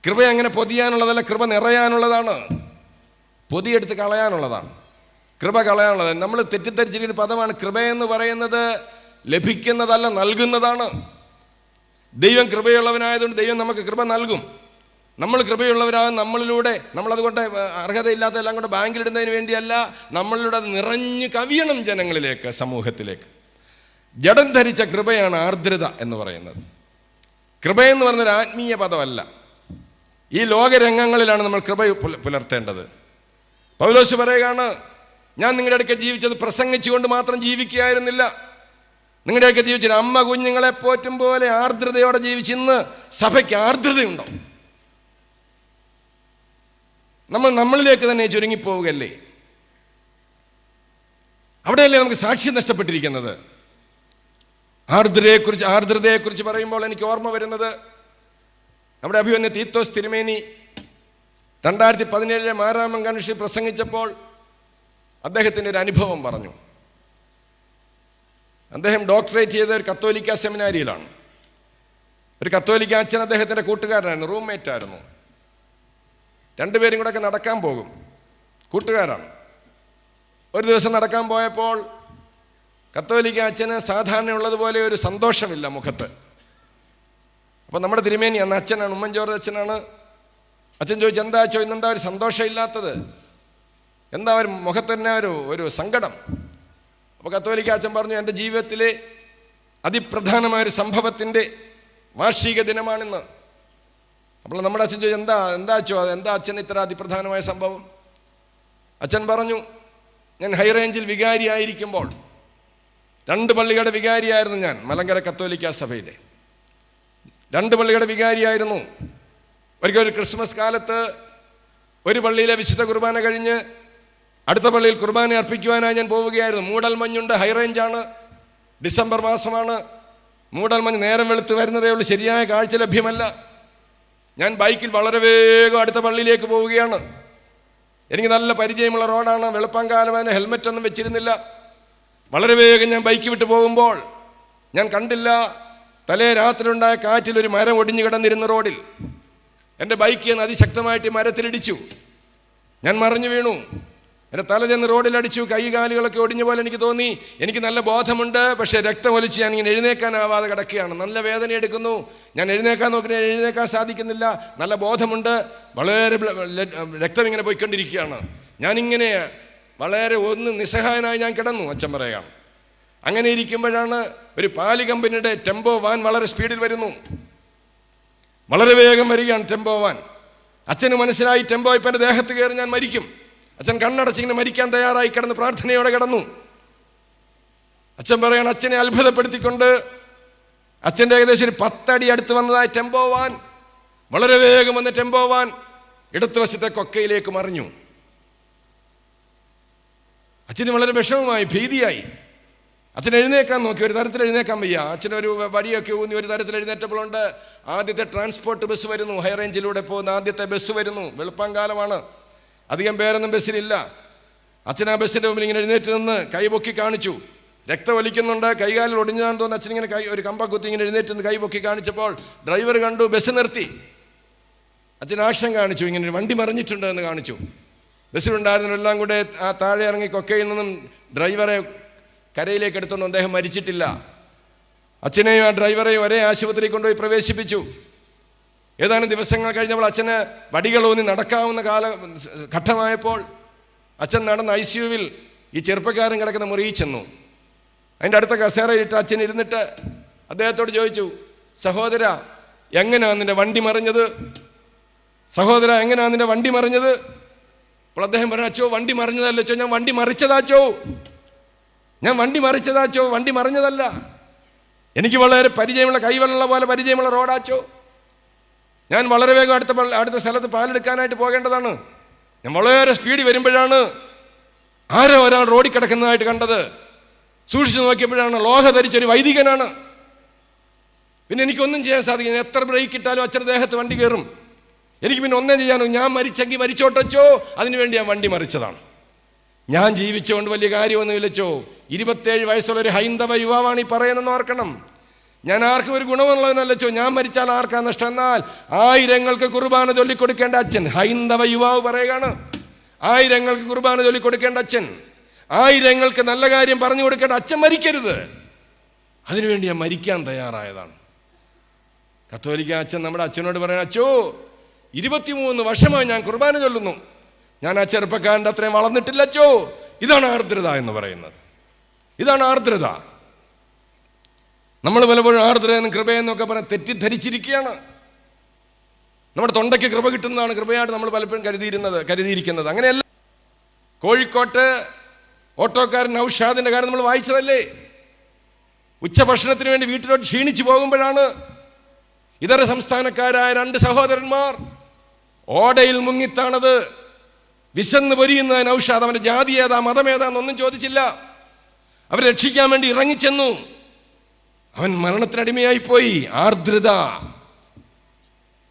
കൃപ അങ്ങനെ പൊതിയാനുള്ളതല്ല, കൃപ നിറയാനുള്ളതാണ്. പൊതിയെടുത്ത് കളയാനുള്ളതാണ്, കൃപ കളയാനുള്ളത്. നമ്മൾ തെറ്റിദ്ധരിച്ചിരിക്കുന്ന പദമാണ്. കൃപയെന്ന് പറയുന്നത് ലഭിക്കുന്നതല്ല, നൽകുന്നതാണ്. ദൈവം കൃപയുള്ളവനായതുകൊണ്ട് ദൈവം നമുക്ക് കൃപ നൽകും. നമ്മൾ കൃപയുള്ളവരാകും. നമ്മളിലൂടെ, നമ്മളതുകൊണ്ട് അർഹതയില്ലാത്തതെല്ലാം കൊണ്ട് ബാങ്കിലിടുന്നതിന് വേണ്ടിയല്ല, നമ്മളിലൂടെ അത് നിറഞ്ഞു കവിയണം ജനങ്ങളിലേക്ക്, സമൂഹത്തിലേക്ക്. ജഡം ധരിച്ച കൃപയാണ് ആർദ്രത എന്ന് പറയുന്നത്. കൃപയെന്ന് പറഞ്ഞൊരു ആത്മീയ പദമല്ല. ഈ ലോകരംഗങ്ങളിലാണ് നമ്മൾ കൃപ പുലർത്തേണ്ടത്. പൗലോസ് പറയുകയാണ്, ഞാൻ നിങ്ങളുടെ അടുക്കൽ ജീവിച്ചത് പ്രസംഗിച്ചുകൊണ്ട് മാത്രം ജീവിക്കുകയായിരുന്നില്ല. നിങ്ങളുടെ അടുക്കൽ ജീവിച്ചത് അമ്മ കുഞ്ഞുങ്ങളെ പോറ്റും പോലെ ആർദ്രതയോടെ ജീവിച്ച്. ഇന്ന് സഭയ്ക്ക് ആർദ്രതയുണ്ടോ? നമ്മളിലേക്ക് തന്നെ ചുരുങ്ങിപ്പോവുകയല്ലേ? അവിടെയല്ലേ നമുക്ക് സാക്ഷ്യം നഷ്ടപ്പെട്ടിരിക്കുന്നത്? ആർദ്രതയെക്കുറിച്ച് പറയുമ്പോൾ എനിക്ക് ഓർമ്മ വരുന്നത്, നമ്മുടെ അഭിവന്യ തീത്തോസ് തിരുമേനി 2017 മാരാമം കൺവെൻഷനിൽ പ്രസംഗിച്ചപ്പോൾ അദ്ദേഹത്തിൻ്റെ ഒരു അനുഭവം പറഞ്ഞു. അദ്ദേഹം ഡോക്ടറേറ്റ് ചെയ്ത ഒരു കത്തോലിക്ക സെമിനാരിയിലാണ്. ഒരു കത്തോലിക്ക അച്ഛൻ അദ്ദേഹത്തിൻ്റെ കൂട്ടുകാരനായിരുന്നു, റൂംമേറ്റ് ആയിരുന്നു. രണ്ടുപേരും കൂടെ ഒക്കെ നടക്കാൻ പോകും, കൂട്ടുകാരാണ്. ഒരു ദിവസം നടക്കാൻ പോയപ്പോൾ കത്തോലിക്ക അച്ഛന് സാധാരണ ഉള്ളതുപോലെ ഒരു സന്തോഷമില്ല മുഖത്ത്. അപ്പോൾ നമ്മുടെ തിരുമേനി, അന്ന് അച്ഛനാണ്, ഉമ്മൻചോറ് അച്ഛനാണ്. അച്ഛൻ ചോദിച്ചു, എന്താ അച്ഛോ ഇന്നെന്താ ഒരു സന്തോഷമില്ലാത്തത്, എന്താ ഒരു മുഖത്ത് തന്നെ ഒരു സങ്കടം? അപ്പോൾ കത്തോലിക്ക അച്ഛൻ പറഞ്ഞു, എൻ്റെ ജീവിതത്തിലെ അതിപ്രധാനമായൊരു സംഭവത്തിൻ്റെ വാർഷിക ദിനമാണിന്ന്. അപ്പോൾ നമ്മുടെ അച്ഛൻ ചോദിച്ചു, എന്താ അച്ഛോ, എന്താ അച്ഛൻ ഇത്ര അതിപ്രധാനമായ സംഭവം? അച്ഛൻ പറഞ്ഞു, ഞാൻ ഹൈറേഞ്ചിൽ വികാരിയായിരിക്കുമ്പോൾ, 2 പള്ളികളുടെ വികാരിയായിരുന്നു ഞാൻ, മലങ്കര കത്തോലിക്ക സഭയിലെ 2 പള്ളികളുടെ വികാരിയായിരുന്നു. ഒരിക്കൽ ഒരു ക്രിസ്മസ് കാലത്ത് ഒരു പള്ളിയിലെ വിശുദ്ധ കുർബാന കഴിഞ്ഞ് അടുത്ത പള്ളിയിൽ കുർബാന അർപ്പിക്കുവാനായി ഞാൻ പോവുകയായിരുന്നു. മൂടൽമഞ്ഞുണ്ട്, ഹൈറേഞ്ചാണ്, ഡിസംബർ മാസമാണ്. മൂടൽമഞ്ഞ്, നേരം വെളുത്ത് വരുന്നതേ ഉള്ളൂ, ശരിയായ കാഴ്ച ലഭ്യമല്ല. ഞാൻ ബൈക്കിൽ വളരെ വേഗം അടുത്ത പള്ളിയിലേക്ക് പോവുകയാണ്. എനിക്ക് നല്ല പരിചയമുള്ള റോഡാണ്, വെളുപ്പാങ്കാലം ഹെൽമെറ്റ് ഒന്നും വെച്ചിരുന്നില്ല. വളരെ വേഗം ഞാൻ ബൈക്ക് വിട്ട് പോകുമ്പോൾ ഞാൻ കണ്ടില്ല, തലേ രാത്രിയിലുണ്ടായ കാറ്റിൽ ഒരു മരം ഒടിഞ്ഞു കിടന്നിരുന്ന റോഡിൽ എൻ്റെ ബൈക്ക് അതിശക്തമായിട്ട് മരത്തിലിടിച്ചു. ഞാൻ മറിഞ്ഞു വീണു. എൻ്റെ തല ചെന്ന് റോഡിലടിച്ചു. കൈകാലുകളൊക്കെ ഒടിഞ്ഞ പോലെ എനിക്ക് തോന്നി. എനിക്ക് നല്ല ബോധമുണ്ട്, പക്ഷേ രക്തം ഒലിച്ച് ഞാൻ ഇങ്ങനെ എഴുന്നേക്കാനാവാതെ കിടക്കുകയാണ്. നല്ല വേദന എടുക്കുന്നു. ഞാൻ എഴുന്നേക്കാൻ നോക്കി, എഴുന്നേക്കാൻ സാധിക്കുന്നില്ല. നല്ല ബോധമുണ്ട്, വളരെ രക്തം ഇങ്ങനെ പോയിക്കൊണ്ടിരിക്കുകയാണ്. ഞാനിങ്ങനെ വളരെ നിസ്സഹായനായി ഞാൻ കിടന്നു. അച്ഛൻ പറയുകയാണ്. അങ്ങനെ ഇരിക്കുമ്പോഴാണ് ഒരു പാലി കമ്പനിയുടെ ടെമ്പോ വാൻ വളരെ സ്പീഡിൽ വരുന്നു. വളരെ വേഗം വരികയാണ് ടെമ്പോ വാൻ. അച്ഛന് മനസ്സിലായി, ടെമ്പോ ഇപ്പം എൻ്റെ ദേഹത്ത് കയറി ഞാൻ മരിക്കും. അച്ഛൻ കണ്ണടച്ചിങ്ങനെ മരിക്കാൻ തയ്യാറായി കിടന്ന് പ്രാർത്ഥനയോടെ കിടന്നു. അച്ഛൻ പറയാണ്, അച്ഛനെ അത്ഭുതപ്പെടുത്തിക്കൊണ്ട് അച്ഛൻ്റെ ഏകദേശം ഒരു 10 അടി അടുത്ത് വന്നതായി ടെമ്പോ വാൻ, വളരെ വേഗം വന്ന ടെമ്പോ വാൻ ഇടത്തുവശത്തെ കൊക്കയിലേക്ക് മറിഞ്ഞു. അച്ഛന് വളരെ വിഷമമായി, ഭീതിയായി. അച്ഛൻ എഴുന്നേക്കാൻ നോക്കി, ഒരു തരത്തിൽ എഴുന്നേക്കാൻ വയ്യ. അച്ഛനൊരു വടിയൊക്കെ ഊന്നി ഒരു തരത്തിൽ എഴുന്നേറ്റപ്പോഴുണ്ട് ആദ്യത്തെ ട്രാൻസ്പോർട്ട് ബസ് വരുന്നു, ഹൈറേഞ്ചിലൂടെ പോകുന്ന ആദ്യത്തെ ബസ് വരുന്നു. വെളുപ്പാങ്കാലമാണ്, അധികം പേരൊന്നും ബസ്സിലില്ല. അച്ഛൻ ആ ബസ്സിൻ്റെ മുമ്പിൽ ഇങ്ങനെ എഴുന്നേറ്റ് നിന്ന് കൈപൊക്കി കാണിച്ചു. രക്തം ഒലിക്കുന്നുണ്ട്, കൈകാലിൽ ഒടിഞ്ഞാന്ന് തോന്നുന്നു. അച്ഛൻ ഇങ്ങനെ ഒരു കമ്പ കുത്തി ഇങ്ങനെ എഴുന്നേറ്റ് നിന്ന് കൈപൊക്കി കാണിച്ചപ്പോൾ ഡ്രൈവർ കണ്ടു, ബസ് നിർത്തി. അച്ഛൻ ആക്ഷൻ കാണിച്ചു, ഇങ്ങനെ ഒരു വണ്ടി മറിഞ്ഞിട്ടുണ്ട് എന്ന് കാണിച്ചു. ബസ്സിലുണ്ടായിരുന്നവരെല്ലാം കൂടെ ആ താഴെ ഇറങ്ങി കൊക്കയിൽ നിന്നും ഡ്രൈവറെ കരയിലേക്ക് എടുത്തുകൊണ്ട് അദ്ദേഹം മരിച്ചിട്ടില്ല. അച്ഛനെയും ആ ഡ്രൈവറെയും ഒരേ ആശുപത്രിയിൽ കൊണ്ടുപോയി പ്രവേശിപ്പിച്ചു. ഏതാനും ദിവസങ്ങൾ കഴിഞ്ഞപ്പോൾ അച്ഛന് വടികളൂന്നി നടക്കാവുന്ന ഘട്ടമായപ്പോൾ അച്ഛൻ നടന്ന ICUവിൽ ഈ ചെറുപ്പക്കാരൻ കിടക്കുന്ന മുറിയിൽ ചെന്നു. അതിൻ്റെ അടുത്ത കസേരയിട്ട് അച്ഛൻ ഇരുന്നിട്ട് അദ്ദേഹത്തോട് ചോദിച്ചു, സഹോദര എങ്ങനെയാണ് നിൻ്റെ വണ്ടി മറിഞ്ഞത്? സഹോദര എങ്ങനെയാണ് നിൻ്റെ വണ്ടി മറിഞ്ഞത്? അപ്പോൾ അദ്ദേഹം പറഞ്ഞു, അച്ചോ വണ്ടി മറിഞ്ഞതല്ല അച്ചോ, ഞാൻ വണ്ടി മറിച്ചതാച്ചോ, ഞാൻ വണ്ടി മറിച്ചതാച്ചോ, വണ്ടി മറിഞ്ഞതല്ല. എനിക്ക് വളരെ പരിചയമുള്ള, കൈവെള്ള പോലെ പരിചയമുള്ള റോഡാച്ചോ. ഞാൻ വളരെ വേഗം അടുത്ത സ്ഥലത്ത് പാലെടുക്കാനായിട്ട് പോകേണ്ടതാണ്. ഞാൻ വളരെ സ്പീഡിൽ വരുമ്പോഴാണ് ആരോ ഒരാൾ റോഡിൽ കിടക്കുന്നതായിട്ട് കണ്ടത്. സൂക്ഷിച്ചു നോക്കിയപ്പോഴാണ് ലോഹ ധരിച്ചൊരു വൈദികനാണ്. പിന്നെ എനിക്കൊന്നും ചെയ്യാൻ സാധിക്കില്ല. എത്ര ബ്രേക്ക് ഇട്ടാലും അച്ഛൻ്റെ ദേഹത്ത് വണ്ടി കയറും. എനിക്ക് പിന്നെ ഒന്നേ ചെയ്യാനോ, ഞാൻ മരിച്ചെങ്കിൽ മരിച്ചോട്ടച്ചോ, അതിനുവേണ്ടി ഞാൻ വണ്ടി മറിച്ചതാണ്. ഞാൻ ജീവിച്ചുകൊണ്ട് വലിയ കാര്യമൊന്നുമില്ലച്ചോ. 27 വയസ്സുള്ള ഒരു ഹൈന്ദവ യുവാവാണ് ഈ പറയുന്നതെന്ന് ഓർക്കണം. ഞാൻ ആർക്കും ഒരു ഗുണമുള്ളവനല്ലച്ചോ. ഞാൻ മരിച്ചാൽ ആർക്കാ നഷ്ടം? എന്നാൽ 1000ങ്ങൾക്ക് കുർബാന ചൊല്ലിക്കൊടുക്കേണ്ട അച്ഛൻ, ഹൈന്ദവ യുവാവ് പറയുകയാണ്, 1000ങ്ങൾക്ക് കുർബാന ചൊല്ലിക്കൊടുക്കേണ്ട അച്ഛൻ, 1000ങ്ങൾക്ക് നല്ല കാര്യം പറഞ്ഞു കൊടുക്കേണ്ട അച്ഛൻ മരിക്കരുത്. അതിനുവേണ്ടി ഞാൻ മരിക്കാൻ തയ്യാറായതാണ്. കത്തോലിക്ക അച്ഛൻ നമ്മുടെ അച്ഛനോട് പറയാൻ, അച്ചോ 23 വർഷമായി ഞാൻ കുർബാന ചൊല്ലുന്നു, ഞാൻ ആ ചെറുപ്പക്കാരൻ്റെ അത്രയും വളർന്നിട്ടില്ല അച്ചോ. ഇതാണ് ആർദ്രത എന്ന് പറയുന്നത്. ഇതാണ് ആർദ്രത. നമ്മൾ പലപ്പോഴും ആർദ്രയെന്നും കൃപയെന്നൊക്കെ പറഞ്ഞ് തെറ്റിദ്ധരിച്ചിരിക്കുകയാണ്. നമ്മുടെ തൊണ്ടയ്ക്ക് കൃപ കിട്ടുന്നതാണ് കൃപയായിട്ട് നമ്മൾ പലപ്പോഴും കരുതിയിരിക്കുന്നത്. അങ്ങനെയല്ല. കോഴിക്കോട്ട് ഓട്ടോക്കാരൻ നൗഷാദിൻ്റെ കാര്യം നമ്മൾ വായിച്ചതല്ലേ? ഉച്ചഭക്ഷണത്തിന് വേണ്ടി വീട്ടിലോട്ട് ക്ഷീണിച്ചു പോകുമ്പോഴാണ് ഇതര സംസ്ഥാനക്കാരായ 2 സഹോദരന്മാർ ഓടയിൽ മുങ്ങിത്താണത്. വിശന്ന് പൊരിയുന്ന നൗഷാദ്, അവൻ്റെ ജാതി ഏതാ മതമേതാന്നൊന്നും ചോദിച്ചില്ല. അവരെ രക്ഷിക്കാൻ വേണ്ടി ഇറങ്ങിച്ചെന്നു. അവൻ മരണത്തിനടിമയായിപ്പോയി. ആർദ്രത.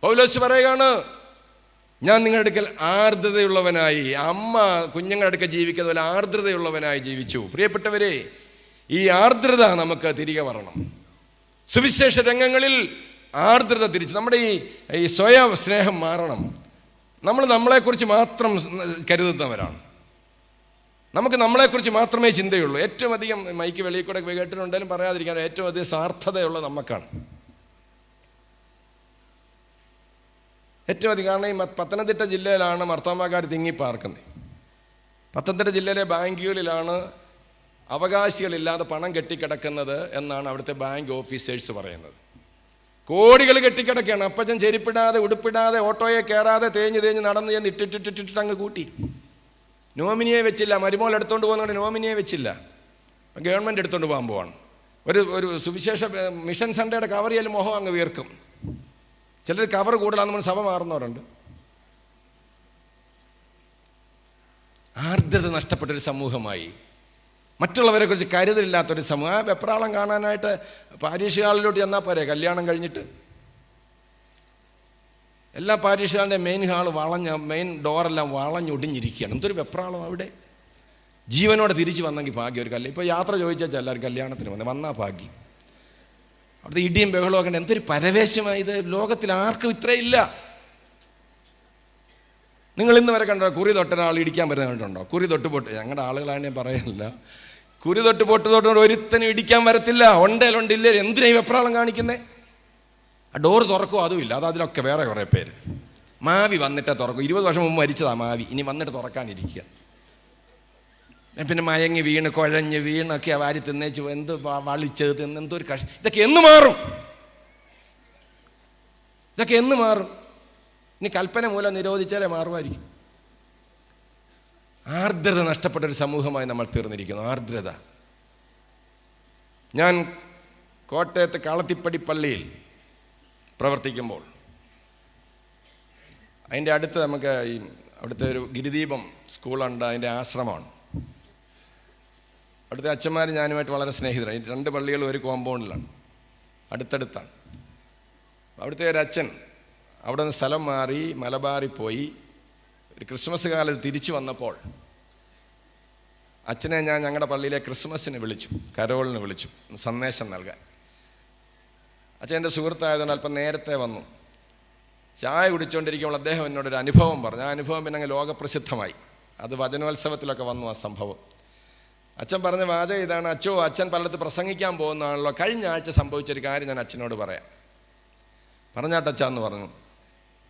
പൗലോസ് പറയുകയാണ്, ഞാൻ നിങ്ങളുടെ അടുക്കൽ ആർദ്രതയുള്ളവനായി, അമ്മ കുഞ്ഞുങ്ങളുടെ അടുക്കൽ ജീവിക്കുന്ന പോലെ ആർദ്രതയുള്ളവനായി ജീവിച്ചു. പ്രിയപ്പെട്ടവരെ, ഈ ആർദ്രത നമുക്ക് തിരികെ വരണം. സുവിശേഷ രംഗങ്ങളിൽ ആർദ്രത തിരിച്ച് നമ്മുടെ ഈ സ്വയം സ്നേഹം മാറണം. നമ്മൾ നമ്മളെക്കുറിച്ച് മാത്രം കരുതുന്നവരാണ്. നമുക്ക് നമ്മളെക്കുറിച്ച് മാത്രമേ ചിന്തയുള്ളൂ. ഏറ്റവും അധികം മൈക്ക് വെളിയിൽ കൂടെ കേട്ടിട്ടുണ്ടെങ്കിലും പറയാതിരിക്കാൻ ഏറ്റവും അധികം സ്വാർത്ഥതയുള്ള നമുക്കാണ്. ഏറ്റവും അധികം. കാരണം ഈ പത്തനംതിട്ട ജില്ലയിലാണ് മർത്തോമാക്കാർ തിങ്ങിപ്പാർക്കുന്നത്. പത്തനംതിട്ട ജില്ലയിലെ ബാങ്കുകളിലാണ് അവകാശികളില്ലാതെ പണം കെട്ടിക്കിടക്കുന്നത് എന്നാണ് അവിടുത്തെ ബാങ്ക് ഓഫീസേഴ്സ് പറയുന്നത്. കോടികൾ കെട്ടിക്കിടക്കുകയാണ്. അപ്പച്ചൻ ചെരുപ്പിടാതെ ഉടുപ്പിടാതെ ഓട്ടോയെ കയറാതെ തേഞ്ഞ് നടന്ന് ചെന്ന് ഇട്ടിട്ടിട്ടിട്ട് അങ്ങ് കൂട്ടി. നോമിനിയെ വെച്ചില്ല. മരുമോൾ എടുത്തുകൊണ്ട് പോകുന്നതുകൊണ്ട് നോമിനിയെ വെച്ചില്ല. ഗവൺമെൻറ് എടുത്തുകൊണ്ട് പോകാൻ പോവാണ്. ഒരു സുവിശേഷ മിഷൻ സൺഡേയുടെ കവർ ചെയ്യൽ മോഹം അങ്ങ് വീർക്കും. ചിലർ കവർ കൂടുതലാന്ന് നമ്മൾ സഭ മാറുന്നവരുണ്ട്. ആർദ്രത നഷ്ടപ്പെട്ടൊരു സമൂഹമായി, മറ്റുള്ളവരെ കുറിച്ച് കരുതലില്ലാത്തൊരു സമൂഹം. ആ വെപ്രാളം കാണാനായിട്ട് പാരീഷ് ഹാളിലോട്ട് ചെന്നാൽ പോരെ? കല്യാണം കഴിഞ്ഞിട്ട് എല്ലാ പാരീഷ് ഹാളിൻ്റെ മെയിൻ ഡോറെല്ലാം വളഞ്ഞൊടിഞ്ഞിരിക്കുകയാണ്. എന്തൊരു വെപ്രാളം അവിടെ. ജീവനോടെ തിരിച്ചു വന്നെങ്കിൽ ഭാഗ്യം. ഒരു ഇപ്പോൾ യാത്ര ചോദിച്ചാൽ എല്ലാവരും കല്യാണത്തിന് വന്നാൽ ഭാഗ്യം. അവിടുത്തെ ഇടിയും ബഹളമൊക്കെ ഉണ്ട്. എന്തൊരു പരവേശമായത്. ലോകത്തിൽ ആർക്കും ഇത്രയില്ല. നിങ്ങൾ ഇന്ന് വരെ കണ്ടോ കുറി തൊട്ടൊരാൾ ഇടിക്കാൻ വരുന്നത് കണ്ടിട്ടുണ്ടോ? കുറി തൊട്ട് പൊട്ട്, ഞങ്ങളുടെ ആളുകളാണ് ഞാൻ പറയല്ല, കുരി തൊട്ട് പൊട്ട് ഒരുത്തനും ഇടിക്കാൻ വരത്തില്ല. ഉണ്ടേലുണ്ടില്ലേ, എന്തിനാ ഈ വെപ്രാളം കാണിക്കുന്നേ? ആ ഡോറ് തുറക്കുമോ? അതുമില്ല. അതിലൊക്കെ വേറെ കുറേ പേര്. മാവി വന്നിട്ടേ തുറക്കും. 20 വർഷം മുമ്പ് മരിച്ചതാ മാവി. ഇനി വന്നിട്ട് തുറക്കാനിരിക്കുക. പിന്നെ മയങ്ങി വീണ് കുഴഞ്ഞ് വീണൊക്കെ വാരി തിന്നേച്ച് എന്ത് വളിച്ചത് തിന്ന് എന്തൊരു ഇതൊക്കെ എന്ന് മാറും? ഇതൊക്കെ എന്ന് മാറും? ഇനി കൽപ്പന മൂലം നിരോധിച്ചാലേ മാറുമായിരിക്കും. ആർദ്രത നഷ്ടപ്പെട്ടൊരു സമൂഹമായി നമ്മൾ തീർന്നിരിക്കുന്നു. ആർദ്രത. ഞാൻ കോട്ടയത്ത് കളത്തിപ്പടി പള്ളിയിൽ പ്രവർത്തിക്കുമ്പോൾ അതിൻ്റെ അടുത്ത് നമുക്ക് അവിടുത്തെ ഒരു ഗിരിദീപം സ്കൂളുണ്ട്. അതിൻ്റെ ആശ്രമമാണ്. അവിടുത്തെ അച്ഛന്മാർ ഞാനുമായിട്ട് വളരെ സ്നേഹിതരാണ്. 2 പള്ളികളും ഒരു കോമ്പൗണ്ടിലാണ്, അടുത്തടുത്താണ്. അവിടുത്തെ ഒരു അച്ഛൻ അവിടെ നിന്ന് സ്ഥലം മാറി മലബാറിൽ പോയി ഒരു ക്രിസ്മസ് കാലത്ത് തിരിച്ചു വന്നപ്പോൾ അച്ഛനെ ഞാൻ ഞങ്ങളുടെ പള്ളിയിലെ ക്രിസ്മസിന് വിളിച്ചു, കരോളിന് വിളിച്ചു, സന്ദേശം നൽകാൻ. അച്ഛൻ എൻ്റെ സുഹൃത്തായതുകൊണ്ട് അല്പം നേരത്തെ വന്നു. ചായ കുടിച്ചുകൊണ്ടിരിക്കുമ്പോൾ അദ്ദേഹം എന്നോടൊരു അനുഭവം പറഞ്ഞു. ആ അനുഭവം പിന്നെ അങ്ങ് ലോകപ്രസിദ്ധമായി. അത് വചനോത്സവത്തിലൊക്കെ വന്നു ആ സംഭവം. അച്ഛൻ പറഞ്ഞ വാചകം ഇതാണ്: അച്ഛൻ പലയിടത്ത് പ്രസംഗിക്കാൻ പോകുന്നതാണല്ലോ, കഴിഞ്ഞ ആഴ്ച സംഭവിച്ചൊരു കാര്യം ഞാൻ അച്ഛനോട് പറയാം. പറഞ്ഞാട്ടച്ചാന്ന് പറഞ്ഞു.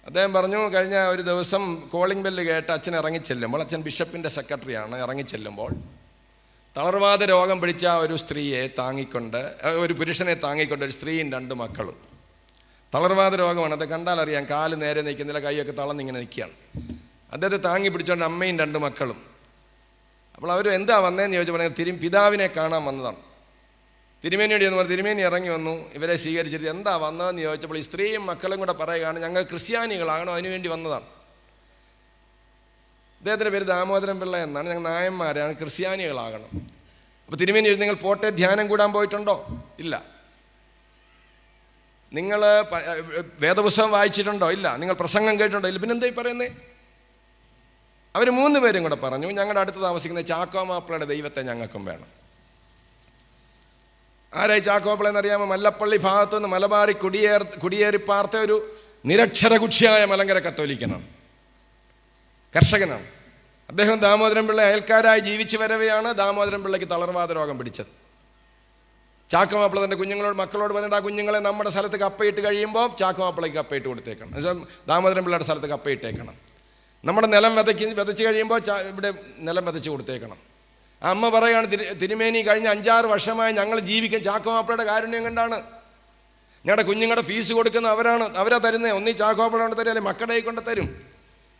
അദ്ദേഹം പറഞ്ഞു, കഴിഞ്ഞ ഒരു ദിവസം കോളിംഗ് ബെല്ല് കേട്ട് അച്ഛൻ ഇറങ്ങിച്ചെല്ലുമ്പോൾ, അച്ഛൻ ബിഷപ്പിൻ്റെ സെക്രട്ടറിയാണ്, ഇറങ്ങിച്ചെല്ലുമ്പോൾ തളർവാദ രോഗം പിടിച്ച ഒരു സ്ത്രീയെ താങ്ങിക്കൊണ്ട്, ഒരു പുരുഷനെ താങ്ങിക്കൊണ്ട് ഒരു സ്ത്രീയും 2 മക്കളും. തളർവാദ രോഗമാണ്, അത് കണ്ടാൽ അറിയാം. കാല് നേരെ നിൽക്കുന്നില്ല, കൈയൊക്കെ തളർന്നിങ്ങനെ നിൽക്കുകയാണ്. അദ്ദേഹത്തെ താങ്ങി പിടിച്ചുകൊണ്ട് അമ്മയും 2 മക്കളും. അപ്പോൾ അവർ എന്താ വന്നതെന്ന് ചോദിച്ചപ്പോൾ പിതാവിനെ കാണാൻ വന്നതാണ്. തിരുമേനിയോട് എന്ന് പറഞ്ഞു. തിരുമേനി ഇറങ്ങി വന്നു, ഇവരെ സ്വീകരിച്ചിട്ട് എന്താ വന്നതെന്ന് ചോദിച്ചപ്പോൾ ഈ സ്ത്രീയും മക്കളും കൂടെ പറയുകയാണ്, ഞങ്ങൾ ക്രിസ്ത്യാനികളാകണം, അതിനുവേണ്ടി വന്നതാണ്. അദ്ദേഹത്തിൻ്റെ പേര് ദാമോദരൻ പിള്ള എന്നാണ്. ഞങ്ങൾ നായന്മാരാണ്, ക്രിസ്ത്യാനികളാകണം. അപ്പോൾ തിരുമേനി ചോദിച്ചു, നിങ്ങൾ പോട്ടെ ധ്യാനം കൂടാൻ പോയിട്ടുണ്ടോ? ഇല്ല. നിങ്ങൾ വേദപുസ്തകം വായിച്ചിട്ടുണ്ടോ? ഇല്ല. നിങ്ങൾ പ്രസംഗം കേട്ടിട്ടുണ്ടോ? ഇല്ല. പിന്നെ എന്തായി പറയുന്നേ? അവർ 3 പേരും കൂടെ പറഞ്ഞു, ഞങ്ങളുടെ അടുത്ത് താമസിക്കുന്ന ചാക്കോ മാപ്പിളയുടെ ദൈവത്തെ ഞങ്ങൾക്കും വേണം. ആരായി ചാക്കോ മാപ്പിള എന്നറിയാമോ? മല്ലപ്പള്ളി ഭാഗത്തു നിന്ന് മലബാറി കുടിയേറി പാർത്ത ഒരു നിരക്ഷരകുക്ഷിയായ മലങ്കര കത്തോലിക്കനാണ്, കർഷകനാണ്. അദ്ദേഹം ദാമോദരൻ പിള്ള അയൽക്കാരായി ജീവിച്ചു വരവെയാണ് ദാമോദരൻ പിള്ളയ്ക്ക് തളർവാദ രോഗം പിടിച്ചത്. ചാക്കോ മാപ്പിള തൻ്റെ മക്കളോട് പറഞ്ഞിട്ട്, ആ കുഞ്ഞുങ്ങളെ നമ്മുടെ സ്ഥലത്ത് കപ്പയിട്ട് കഴിയുമ്പോൾ ചാക്കോ മാപ്പിളയ്ക്ക് കപ്പയിട്ട് കൊടുത്തേക്കണം, ദാമോദരൻ പിള്ളയുടെ സ്ഥലത്ത് കപ്പയിട്ടേക്കണം. നമ്മുടെ നിലം വിതച്ച് കഴിയുമ്പോൾ ഇവിടെ നിലം വിതച്ച് കൊടുത്തേക്കണം. ആ അമ്മ പറയുകയാണ്, തിരുമേനി കഴിഞ്ഞ 5-6 വർഷമായി ഞങ്ങൾ ജീവിക്കാൻ ചാക്കോ മാപ്പിളയുടെ കാരുണ്യം കണ്ടാണ്. ഞങ്ങളുടെ കുഞ്ഞുങ്ങളുടെ ഫീസ് കൊടുക്കുന്ന അവരാ തരുന്നത്. ഒന്നീ ചാക്കോ മാപ്പിള കൊണ്ട് തരും, അല്ലെങ്കിൽ മക്കളുടെ കൊണ്ട് തരും.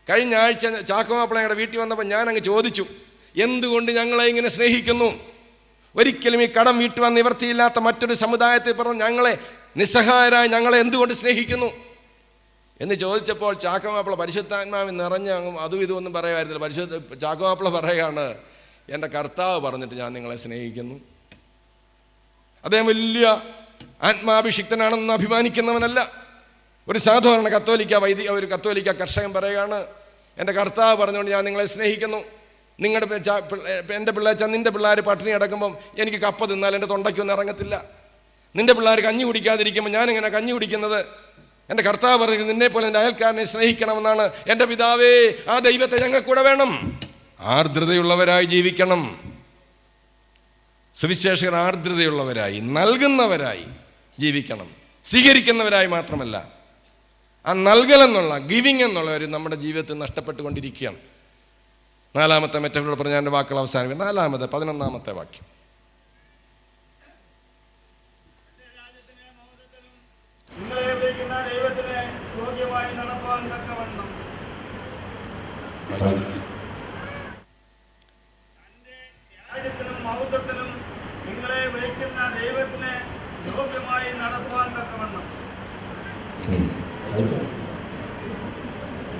കഴിഞ്ഞ ആഴ്ച ചാക്കോ മാപ്പിള ഞങ്ങളുടെ വീട്ടിൽ വന്നപ്പോൾ ഞാൻ അങ്ങ് ചോദിച്ചു, എന്തുകൊണ്ട് ഞങ്ങളെ ഇങ്ങനെ സ്നേഹിക്കുന്നു? ഒരിക്കലും ഈ കടം വീട്ടുവാൻ നിവർത്തിയില്ലാത്ത മറ്റൊരു സമുദായത്തെ പറഞ്ഞു ഞങ്ങളെ നിസ്സഹായരായി ഞങ്ങളെ എന്തുകൊണ്ട് സ്നേഹിക്കുന്നു എന്ന് ചോദിച്ചപ്പോൾ ചാക്കോ മാപ്പിള പരിശുദ്ധാത്മാവിൽ നിറഞ്ഞ അതും ഇതൊന്നും പറയുമായിരുന്നില്ല. ചാക്കോ മാപ്പിള പറയുകയാണ്, എൻ്റെ കർത്താവ് പറഞ്ഞിട്ട് ഞാൻ നിങ്ങളെ സ്നേഹിക്കുന്നു. അദ്ദേഹം വലിയ ആത്മാഭിഷിക്തനാണെന്ന് അഭിമാനിക്കുന്നവനല്ല. ഒരു സാധാരണ ഒരു കത്തോലിക്ക കർഷകൻ പറയുകയാണ്, എൻ്റെ കർത്താവ് പറഞ്ഞുകൊണ്ട് ഞാൻ നിങ്ങളെ സ്നേഹിക്കുന്നു. എൻ്റെ പിള്ളേച്ച നിൻ്റെ പിള്ളേർ പട്ടിണി കിടക്കുമ്പം എനിക്ക് കപ്പ തിന്നാൽ എൻ്റെ തൊണ്ടയ്ക്കൊന്നും ഇറങ്ങത്തില്ല. നിൻ്റെ പിള്ളേർ കഞ്ഞി കുടിക്കാതിരിക്കുമ്പോൾ ഞാനിങ്ങനെ കഞ്ഞി കുടിക്കുന്നത്. എൻ്റെ കർത്താവ് പറയുന്നത് നിന്നെപ്പോലെ എൻ്റെ അയൽക്കാരനെ സ്നേഹിക്കണമെന്നാണ്. എൻ്റെ പിതാവേ, ആ ദൈവത്തെ ഞങ്ങൾക്കൂടെ വേണം. ആർദ്രതയുള്ളവരായി ജീവിക്കണം. സുവിശേഷകർ ആർദ്രതയുള്ളവരായി, നൽകുന്നവരായി ജീവിക്കണം. സ്വീകരിക്കുന്നവരായി മാത്രമല്ല, ആ നൽകലെന്നുള്ള ഗിവിങ് എന്നുള്ള ഒരു നമ്മുടെ ജീവിതത്തിൽ നഷ്ടപ്പെട്ടുകൊണ്ടിരിക്കുകയാണ്. 4-ാമത്തെ മെറ്റഫോർ പറഞ്ഞ എൻ്റെ വാക്കുകൾ അവസാനിക്കും. 11-ാമത്തെ വാക്യം.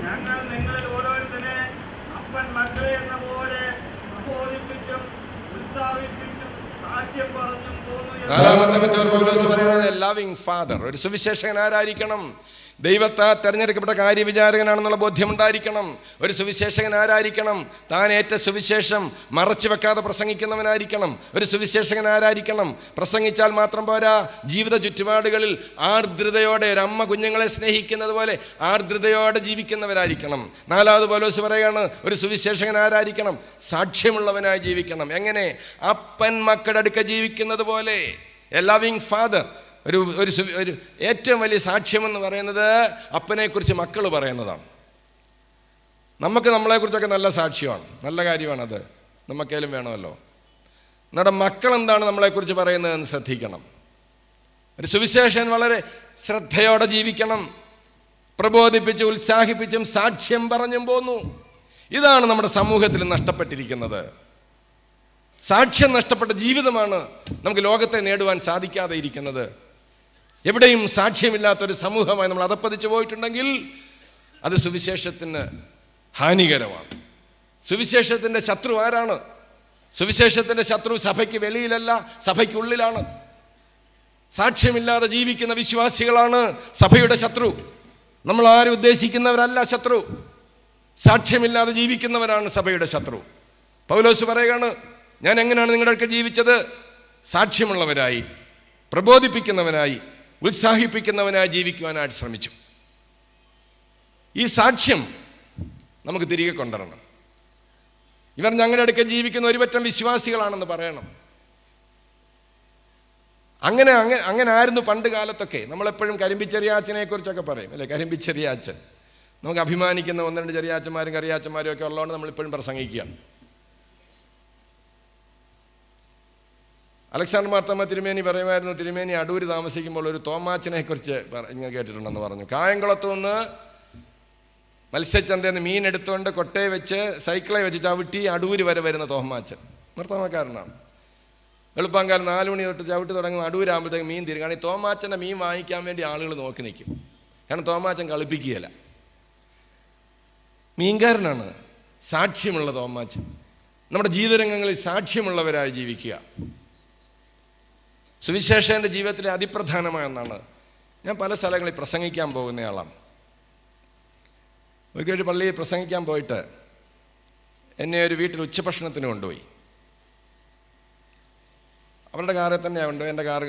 ഞങ്ങൾ നിങ്ങളിൽ ഓരോരുത്തരെ അപ്പൻ മക്കളെ എന്ന പോലെ പ്രബോധിപ്പിച്ചും ഉത്സാഹിപ്പിച്ചും സാക്ഷ്യം പറഞ്ഞും തോന്നുന്നു. 4-ാമത്തെ മെറ്റഫോർ പൗലോസ് പറയുന്നത് ലവിങ് ഫാദർ. ഒരു സുവിശേഷകൻ ആരായിരിക്കണം? ദൈവത്താൽ തെരഞ്ഞെടുക്കപ്പെട്ട കാര്യവിചാരകനാണെന്നുള്ള ബോധ്യമുണ്ടായിരിക്കണം. ഒരു സുവിശേഷകൻ ആരായിരിക്കണം? താൻ ഏറ്റ സുവിശേഷം മറച്ചു വെക്കാതെ പ്രസംഗിക്കുന്നവനായിരിക്കണം. ഒരു സുവിശേഷകൻ ആരായിരിക്കണം? പ്രസംഗിച്ചാൽ മാത്രം പോരാ, ജീവിത ചുറ്റുപാടുകളിൽ ആർദ്രതയോടെ, ഒരു അമ്മ കുഞ്ഞുങ്ങളെ സ്നേഹിക്കുന്നത് പോലെ ആർദ്രതയോടെ ജീവിക്കുന്നവരായിരിക്കണം. 4-ാമത് പൗലോസ് പറയുകയാണ്, ഒരു സുവിശേഷകൻ ആരായിരിക്കണം? സാക്ഷ്യമുള്ളവനായി ജീവിക്കണം. എങ്ങനെ? അപ്പൻ മക്കളുടെ അടുക്ക ജീവിക്കുന്നത് പോലെ. A loving father. ഒരു ഏറ്റവും വലിയ സാക്ഷ്യമെന്ന് പറയുന്നത് അപ്പനെക്കുറിച്ച് മക്കൾ പറയുന്നതാണ്. നമുക്ക് നമ്മളെക്കുറിച്ചൊക്കെ നല്ല സാക്ഷ്യമാണ്, നല്ല കാര്യമാണത്, നമുക്കേലും വേണമല്ലോ. നമ്മുടെ മക്കൾ എന്താണ് നമ്മളെക്കുറിച്ച് പറയുന്നതെന്ന് ശ്രദ്ധിക്കണം. ഒരു സുവിശേഷൻ വളരെ ശ്രദ്ധയോടെ ജീവിക്കണം. പ്രബോധിപ്പിച്ച് ഉത്സാഹിപ്പിച്ചും സാക്ഷ്യം പറഞ്ഞും പോന്നു. ഇതാണ് നമ്മുടെ സമൂഹത്തിൽ നഷ്ടപ്പെട്ടിരിക്കുന്നത്. സാക്ഷ്യം നഷ്ടപ്പെട്ട ജീവിതമാണ് നമുക്ക് ലോകത്തെ നേടുവാൻ സാധിക്കാതെ ഇരിക്കുന്നത്. എവിടെയും സാക്ഷ്യമില്ലാത്തൊരു സമൂഹമായി നമ്മൾ അധപ്പതിച്ചു പോയിട്ടുണ്ടെങ്കിൽ അത് സുവിശേഷത്തിന് ഹാനികരമാണ്. സുവിശേഷത്തിൻ്റെ ശത്രു ആരാണ്? സുവിശേഷത്തിൻ്റെ ശത്രു സഭയ്ക്ക് വെളിയിലല്ല, സഭയ്ക്കുള്ളിലാണ്. സാക്ഷ്യമില്ലാതെ ജീവിക്കുന്ന വിശ്വാസികളാണ് സഭയുടെ ശത്രു. നമ്മൾ ആരും ഉദ്ദേശിക്കുന്നവരല്ല ശത്രു. സാക്ഷ്യമില്ലാതെ ജീവിക്കുന്നവരാണ് സഭയുടെ ശത്രു. പൗലോസ് പറയുകയാണ്, ഞാൻ എങ്ങനെയാണ് നിങ്ങളുടെ അടുക്കൽ ജീവിച്ചത്? സാക്ഷ്യമുള്ളവരായി, പ്രബോധിപ്പിക്കുന്നവനായി, ഉത്സാഹിപ്പിക്കുന്നവനായി ജീവിക്കുവാനായിട്ട് ശ്രമിച്ചു. ഈ സാക്ഷ്യം നമുക്ക് തിരികെ കൊണ്ടുവരണം. ഇവർ ഞങ്ങളുടെ അടുക്കൽ ജീവിക്കുന്ന ഒരുപറ്റം വിശ്വാസികളാണെന്ന് പറയണം. അങ്ങനെ ആയിരുന്നു പണ്ട് കാലത്തൊക്കെ. നമ്മളെപ്പോഴും കരിമ്പിച്ചെറിയാച്ചനെ കുറിച്ചൊക്കെ പറയും അല്ലേ? കരിമ്പിച്ചെറിയാച്ചൻ. നമുക്ക് അഭിമാനിക്കുന്ന 1-2 ചെറിയാച്ചന്മാരും കറിയാച്ചന്മാരും ഒക്കെ ഉള്ളതുകൊണ്ട് നമ്മളിപ്പോഴും പ്രസംഗിക്കുകയാണ്. അലക്സാണ്ടർ മാർത്തോമ്മ തിരുമേനി പറയുമായിരുന്നു, തിരുമേനി അടൂര് താമസിക്കുമ്പോൾ ഒരു തോമാച്ചനെ കുറിച്ച് ഇങ്ങനെ കേട്ടിട്ടുണ്ടെന്ന് പറഞ്ഞു. കായംകുളത്തു നിന്ന് മത്സ്യച്ചന്തയിൽ നിന്ന് മീൻ എടുത്തുകൊണ്ട് കൊട്ടയെ വെച്ച് സൈക്കിളെ വെച്ച് ചവിട്ടി അടൂര് വരെ വരുന്ന തോമാച്ചൻ മാർത്തോമ്മക്കാരനാണ്. എളുപ്പംകാലം 4 മണി തൊട്ട് ചവിട്ടി തുടങ്ങുന്ന അടൂരാകുമ്പോഴത്തേക്ക് മീൻ തീരും. കാരണം ഈ തോമാച്ചൻ്റെ മീൻ വാങ്ങിക്കാൻ വേണ്ടി ആളുകൾ നോക്കി നിൽക്കും. കാരണം തോമാച്ചൻ കളിപ്പിക്കുകയില്ല, മീൻകാരനാണ്. സാക്ഷ്യമുള്ള തോമാച്ചൻ. നമ്മുടെ ജീവിതരംഗങ്ങളിൽ സാക്ഷ്യമുള്ളവരായി ജീവിക്കുക സുവിശേഷൻ്റെ ജീവിതത്തിലെ അതിപ്രധാനമായ ഒന്നാണ്. ഞാൻ പല സ്ഥലങ്ങളിൽ പ്രസംഗിക്കാൻ പോകുന്നയാളാണ്. ഒരു പള്ളിയിൽ പ്രസംഗിക്കാൻ പോയിട്ട് എന്നെ ഒരു വീട്ടിൽ ഉച്ചഭക്ഷണത്തിന് കൊണ്ടുപോയി. അവരുടെ കാറിൽ തന്നെയാണ് കൊണ്ടുപോയി. എൻ്റെ കാറ്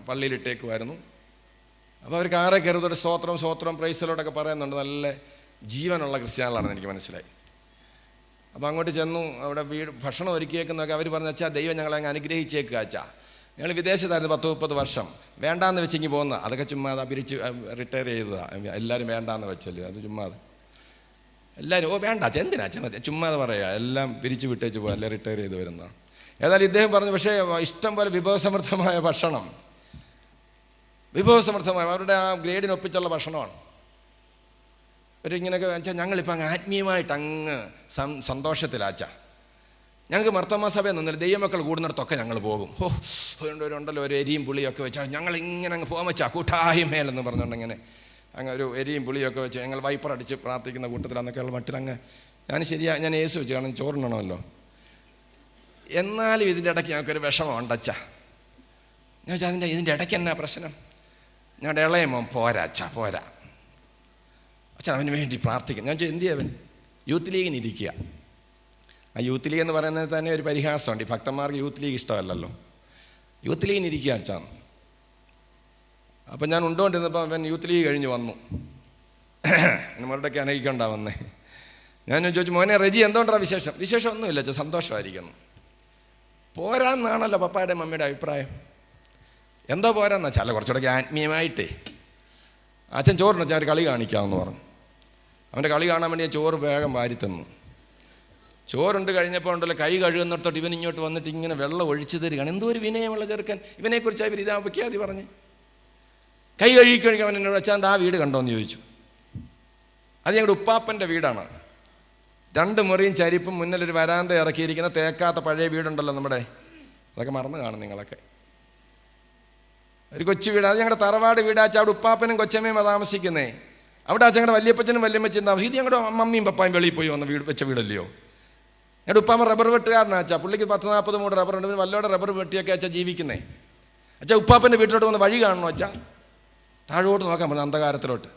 പള്ളിയിലിട്ടേക്കുമായിരുന്നു. അപ്പോൾ അവർ കാറെ കയറുന്നൊരു സ്വോത്രം പ്രൈസലോടൊക്കെ പറയുന്നുണ്ട്. നല്ല ജീവനുള്ള ക്രിസ്ത്യാനികളാണെന്ന് എനിക്ക് മനസ്സിലായി. അപ്പോൾ അങ്ങോട്ട് ചെന്നു. അവിടെ ഭക്ഷണം ഒരുക്കിയേക്കുന്നൊക്കെ അവർ പറഞ്ഞു, അച്ഛാ ദൈവം ഞങ്ങളെ അങ്ങ് അനുഗ്രഹിച്ചേക്കുക അച്ഛാ. ഞങ്ങൾ വിദേശത്തായിരുന്നു 10-30 വർഷം. വേണ്ടാന്ന് വെച്ചെങ്കിൽ പോകുന്ന അതൊക്കെ ചുമ്മാതെ പിരിച്ച് റിട്ടയർ ചെയ്തതാണ്. എല്ലാവരും വേണ്ടാന്ന് വെച്ചല്ലോ, അത് ചുമ്മാതെ. എല്ലാവരും വേണ്ട അച്ഛൻ എന്തിനാ അച്ഛൻ ചുമ്മാതെ പറയുക, എല്ലാം പിരിച്ചു വിട്ടേച്ച് പോകുക, എല്ലാം റിട്ടയർ ചെയ്ത് വരുന്നതാണ്. ഏതായാലും ഇദ്ദേഹം പറഞ്ഞു, പക്ഷേ ഇഷ്ടം പോലെ വിഭവസമൃദ്ധമായ ഭക്ഷണം, വിഭവസമൃദ്ധമായ അവരുടെ ആ ഗ്രേഡിനൊപ്പിച്ചുള്ള ഭക്ഷണമാണ്. ഇങ്ങനെയൊക്കെ വെച്ചാൽ ഞങ്ങളിപ്പോൾ അങ്ങ് ആത്മീയമായിട്ട് അങ്ങ് സന്തോഷത്തിലാച്ചാ. ഞങ്ങൾക്ക് മർത്തോമാ സഭയൊന്നുമില്ല, ദൈവമക്കൾ കൂടുന്നിടത്തൊക്കെ ഞങ്ങൾ പോകും. അതുകൊണ്ടൊരുണ്ടല്ലോ ഒരു എരിയും പുളിയൊക്കെ വെച്ചാൽ ഞങ്ങൾ ഇങ്ങനെ അങ്ങ് പോകാൻ വെച്ചാൽ കൂട്ടായ്മേലെന്ന് പറഞ്ഞുകൊണ്ട് ഇങ്ങനെ അങ്ങ് ഒരു എരിയും പുളിയൊക്കെ വെച്ച് ഞങ്ങൾ വൈപ്പർ അടിച്ച് പ്രാർത്ഥിക്കുന്ന കൂട്ടത്തിലാന്നൊക്കെയുള്ള മട്ടിലങ്ങ് ഞാൻ യേശു വെച്ച് കാരണം ചോറുണ്ടണമല്ലോ. എന്നാലും ഇതിൻ്റെ ഇടയ്ക്ക് ഞങ്ങൾക്കൊരു വിഷമമുണ്ടച്ചാ. ഞാൻ വെച്ചാൽ ഇതിൻ്റെ ഇടയ്ക്ക് എന്നാ പ്രശ്നം? ഞങ്ങളുടെ ഇളയ മോൻ പോരാ അച്ഛാ, പോരാ അച്ഛൻ, അവന് വേണ്ടി പ്രാർത്ഥിക്കും. ഞാൻ എന്ത് അവൻ യൂത്ത് ലീഗിന് ഇരിക്കുക. ആ യൂത്ത് ലീഗ് എന്ന് പറയുന്നത് തന്നെ ഒരു പരിഹാസമുണ്ട്. ഈ ഭക്തന്മാർക്ക് യൂത്ത് ലീഗ് ഇഷ്ടമല്ലല്ലോ. യൂത്ത് ലീഗിന് ഇരിക്കുക അച്ഛാന്ന്. അപ്പം ഞാൻ ഉണ്ടോണ്ടിരുന്നപ്പോൾ അവൻ യൂത്ത് ലീഗ് കഴിഞ്ഞ് വന്നു. നമ്മളുടെയൊക്കെ അനയിക്കൊണ്ടാ വന്നേ. ഞാൻ ചോദിച്ചു, മോനെ റെജി എന്തുകൊണ്ടാണ് വിശേഷം ഒന്നുമില്ല അച്ഛാ, സന്തോഷമായിരിക്കുന്നു. പോരാന്നാണല്ലോ പപ്പായുടെ മമ്മിയുടെ അഭിപ്രായം. എന്തോ പോരാന്നാ ചല്ല കുറച്ചുകൂടെ ആത്മീയമായിട്ടേ. അച്ഛൻ ചോറിന് അച്ഛൻ ഒരു കളി കാണിക്കാമെന്ന് പറഞ്ഞു. അവൻ്റെ കളി കാണാൻ വേണ്ടി ഞാൻ ചോറ് വേഗം വാരി തന്നു. ചോറുണ്ട് കഴിഞ്ഞപ്പോൾ ഉണ്ടല്ലോ, കൈ കഴുകുന്നിടത്തോട്ട് ഇവൻ ഇങ്ങോട്ട് വന്നിട്ട് ഇങ്ങനെ വെള്ളം ഒഴിച്ചു തരികയാണ്. എന്തോ ഒരു വിനയമുള്ള ചെറുക്കൻ. ഇവനെക്കുറിച്ച് ഇവർ ഇതാ വയ്ക്കാതി പറഞ്ഞ് കൈ കഴുകി അവൻ എന്നോട് അച്ഛാൻ്റെ ആ വീട് കണ്ടോയെന്ന് ചോദിച്ചു. അത് ഞങ്ങളുടെ ഉപ്പാപ്പൻ്റെ വീടാണ്. 2 മുറിയും ചരിപ്പും മുന്നിലൊരു വരാന്ത ഇറക്കിയിരിക്കുന്ന തേക്കാത്ത പഴയ വീടുണ്ടല്ലോ നമ്മുടെ, അതൊക്കെ മറന്നു കാണും നിങ്ങളൊക്കെ. ഒരു കൊച്ചു വീട്, അത് ഞങ്ങളുടെ തറവാട് വീടാച്ചാൽ അവിടെ ഉപ്പാപ്പനും കൊച്ചമ്മയും താമസിക്കുന്നേ. അവിടെ അച്ഛൻ ഞങ്ങളുടെ വല്യപ്പച്ചനും വല്യമ്മച്ചനും താമസിക്കും. ഇത് ഞങ്ങളുടെ മമ്മിയും പപ്പായും വെളിയിൽ പോയി വന്ന വെച്ച വീടല്ലയോ. ഞങ്ങളുടെ ഉപ്പാമ്മ റബ്ബർ വെട്ടുകാരനാച്ചാ. പുള്ളിക്ക് 10-40 മൂട് റബ്ബർ ഉണ്ട്. വല്ലോടെ റബ്ബർ വെട്ടിയൊക്കെ അച്ഛാ ജീവിക്കുന്നേ. അച്ഛാ ഉപ്പാപ്പൻ്റെ വീട്ടിലോട്ട് വന്ന് വഴി കാണണോ അച്ഛാ? താഴോട്ട് നോക്കാൻ പറഞ്ഞു, അന്ധകാരത്തിലോട്ട്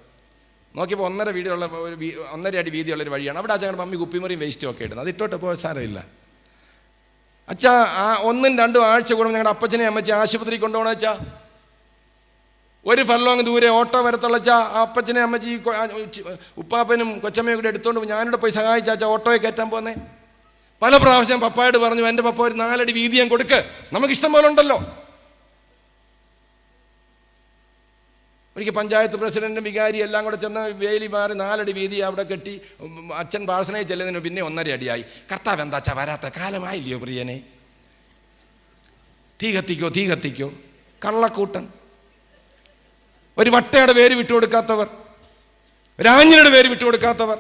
നോക്കിയപ്പോൾ 1.5 അടി വീതിയുള്ളൊരു വഴിയാണ്. അവിടെ അച്ഛൻ ഞങ്ങളുടെ മമ്മി കുപ്പിമുറിയും വേസ്റ്റും ഒക്കെ ഇടുന്നത്. അത് ഇട്ടോട്ട് പോയ സാരമില്ല അച്ഛാ. ആ 1-2 ആഴ്ച കൂടുമ്പോൾ ഞങ്ങളുടെ അപ്പച്ചനെ അമ്മച്ചി ആശുപത്രി കൊണ്ടുപോകണം അച്ഛാ. 1 ഫർലോങ് ദൂരെ ഓട്ടോ വരത്തുള്ളച്ചാ. ആ അപ്പച്ചനെ അമ്മച്ചി ഉപ്പാപ്പനും കൊച്ചമ്മയും കൂടെ എടുത്തുകൊണ്ട് ഞാനിവിടെ പോയി സഹായിച്ചാച്ചാ ഓട്ടോയെ കയറ്റാൻ പോന്നേ. പല പ്രാവശ്യം പപ്പായോട് പറഞ്ഞു, എൻ്റെ പപ്പ ഒരു 4 അടി വീതി ഞാൻ കൊടുക്ക്, നമുക്കിഷ്ടം പോലെ ഉണ്ടല്ലോ. ഒരിക്കൽ പഞ്ചായത്ത് പ്രസിഡന്റും വികാരി എല്ലാം കൂടെ ചെന്ന് വേലി മാറി 4 അടി വീതി അവിടെ കെട്ടി. അച്ഛൻ പ്രാർത്ഥനയിൽ ചെല്ലുന്നതിന് പിന്നെ 1.5 അടിയായി. കർത്താവ് എന്താച്ചാ വരാത്ത കാലമായില്ലയോ പ്രിയനെ? തീ കത്തിക്കോ കള്ളക്കൂട്ടൻ. ഒരു വട്ടയുടെ പേര് വിട്ടുകൊടുക്കാത്തവർ, ഒരു ആഞ്ഞിലിയുടെ പേര് വിട്ടുകൊടുക്കാത്തവർ.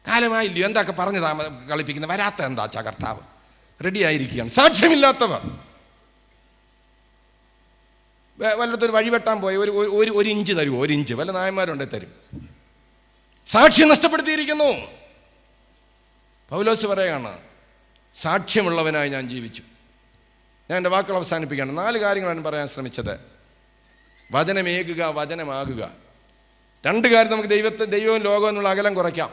കാലമായില്ലയോ എന്തൊക്കെ പറഞ്ഞ് കളിപ്പിക്കുന്ന വരാത്ത എന്താച്ചാ കർത്താവ് റെഡി ആയിരിക്കുകയാണ്. സാക്ഷ്യമില്ലാത്തവർ. വല്ലത്തൊരു വഴി വെട്ടാൻ പോയി ഒരു ഇഞ്ച് തരുമോ? 1 ഇഞ്ച് വല്ല നായന്മാരുണ്ടെ തരും. സാക്ഷ്യം നഷ്ടപ്പെടുത്തിയിരിക്കുന്നു. പൗലോസ് പറയുകയാണ്, സാക്ഷ്യമുള്ളവനായി ഞാൻ ജീവിച്ചു. ഞാൻ എൻ്റെ വാക്കുകൾ അവസാനിപ്പിക്കുകയാണ്. 4 കാര്യങ്ങളാണ് പറയാൻ ശ്രമിച്ചത്. വചനമേകുക, വചനമാകുക. 2 കാര്യം നമുക്ക് ദൈവവും ലോകവും എന്നുള്ള അകലം കുറയ്ക്കാം.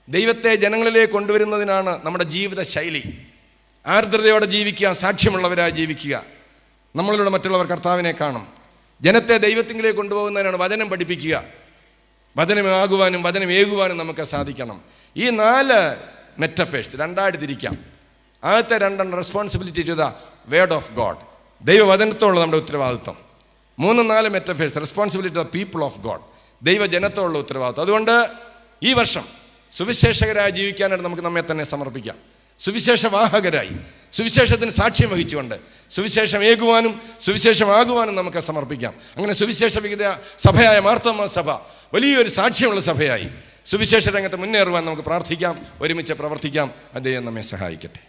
ദൈവത്തെ ജനങ്ങളിലേക്ക് കൊണ്ടുവരുന്നതിനാണ് നമ്മുടെ ജീവിത ശൈലി. ആർദ്രതയോടെ ജീവിക്കുക, സാക്ഷ്യമുള്ളവരായി ജീവിക്കുക. നമ്മളിലൂടെ മറ്റുള്ളവർ കർത്താവിനെ കാണും. ജനത്തെ ദൈവത്തിങ്കിലേക്ക് കൊണ്ടുപോകുന്നതിനാണ് വചനം പഠിപ്പിക്കുക. വചനമാകുവാനും വചനമേകുവാനും നമുക്ക് സാധിക്കണം. ഈ 4 മെറ്റഫേഴ്സ് രണ്ടായിട്ട് തിരിക്കാം. ആദ്യത്തെ 2 responsibility to the word of God, ദൈവവചനത്തോടുള്ള നമ്മുടെ ഉത്തരവാദിത്വം. 3-4 metaphors responsibility to the people of God, ദൈവജനത്തോടുള്ള ഉത്തരവാദിത്വം. അതുകൊണ്ട് ഈ വർഷം സുവിശേഷകരായി ജീവിക്കാനായിട്ട് നമുക്ക് നമ്മെ തന്നെ സമർപ്പിക്കാം. സുവിശേഷവാഹകരായി സുവിശേഷത്തിന് സാക്ഷ്യം വഹിച്ചുകൊണ്ട് സുവിശേഷം ഏകുവാനും സുവിശേഷമാകുവാനും നമുക്ക് സമർപ്പിക്കാം. അങ്ങനെ സുവിശേഷ വിഹിത സഭയായ മാർത്തോമാ സഭ വലിയൊരു സാക്ഷ്യമുള്ള സഭയായി സുവിശേഷ രംഗത്ത് മുന്നേറുവാൻ നമുക്ക് പ്രാർത്ഥിക്കാം, ഒരുമിച്ച് പ്രവർത്തിക്കാം. അദ്ദേഹം നമ്മെ സഹായിക്കട്ടെ.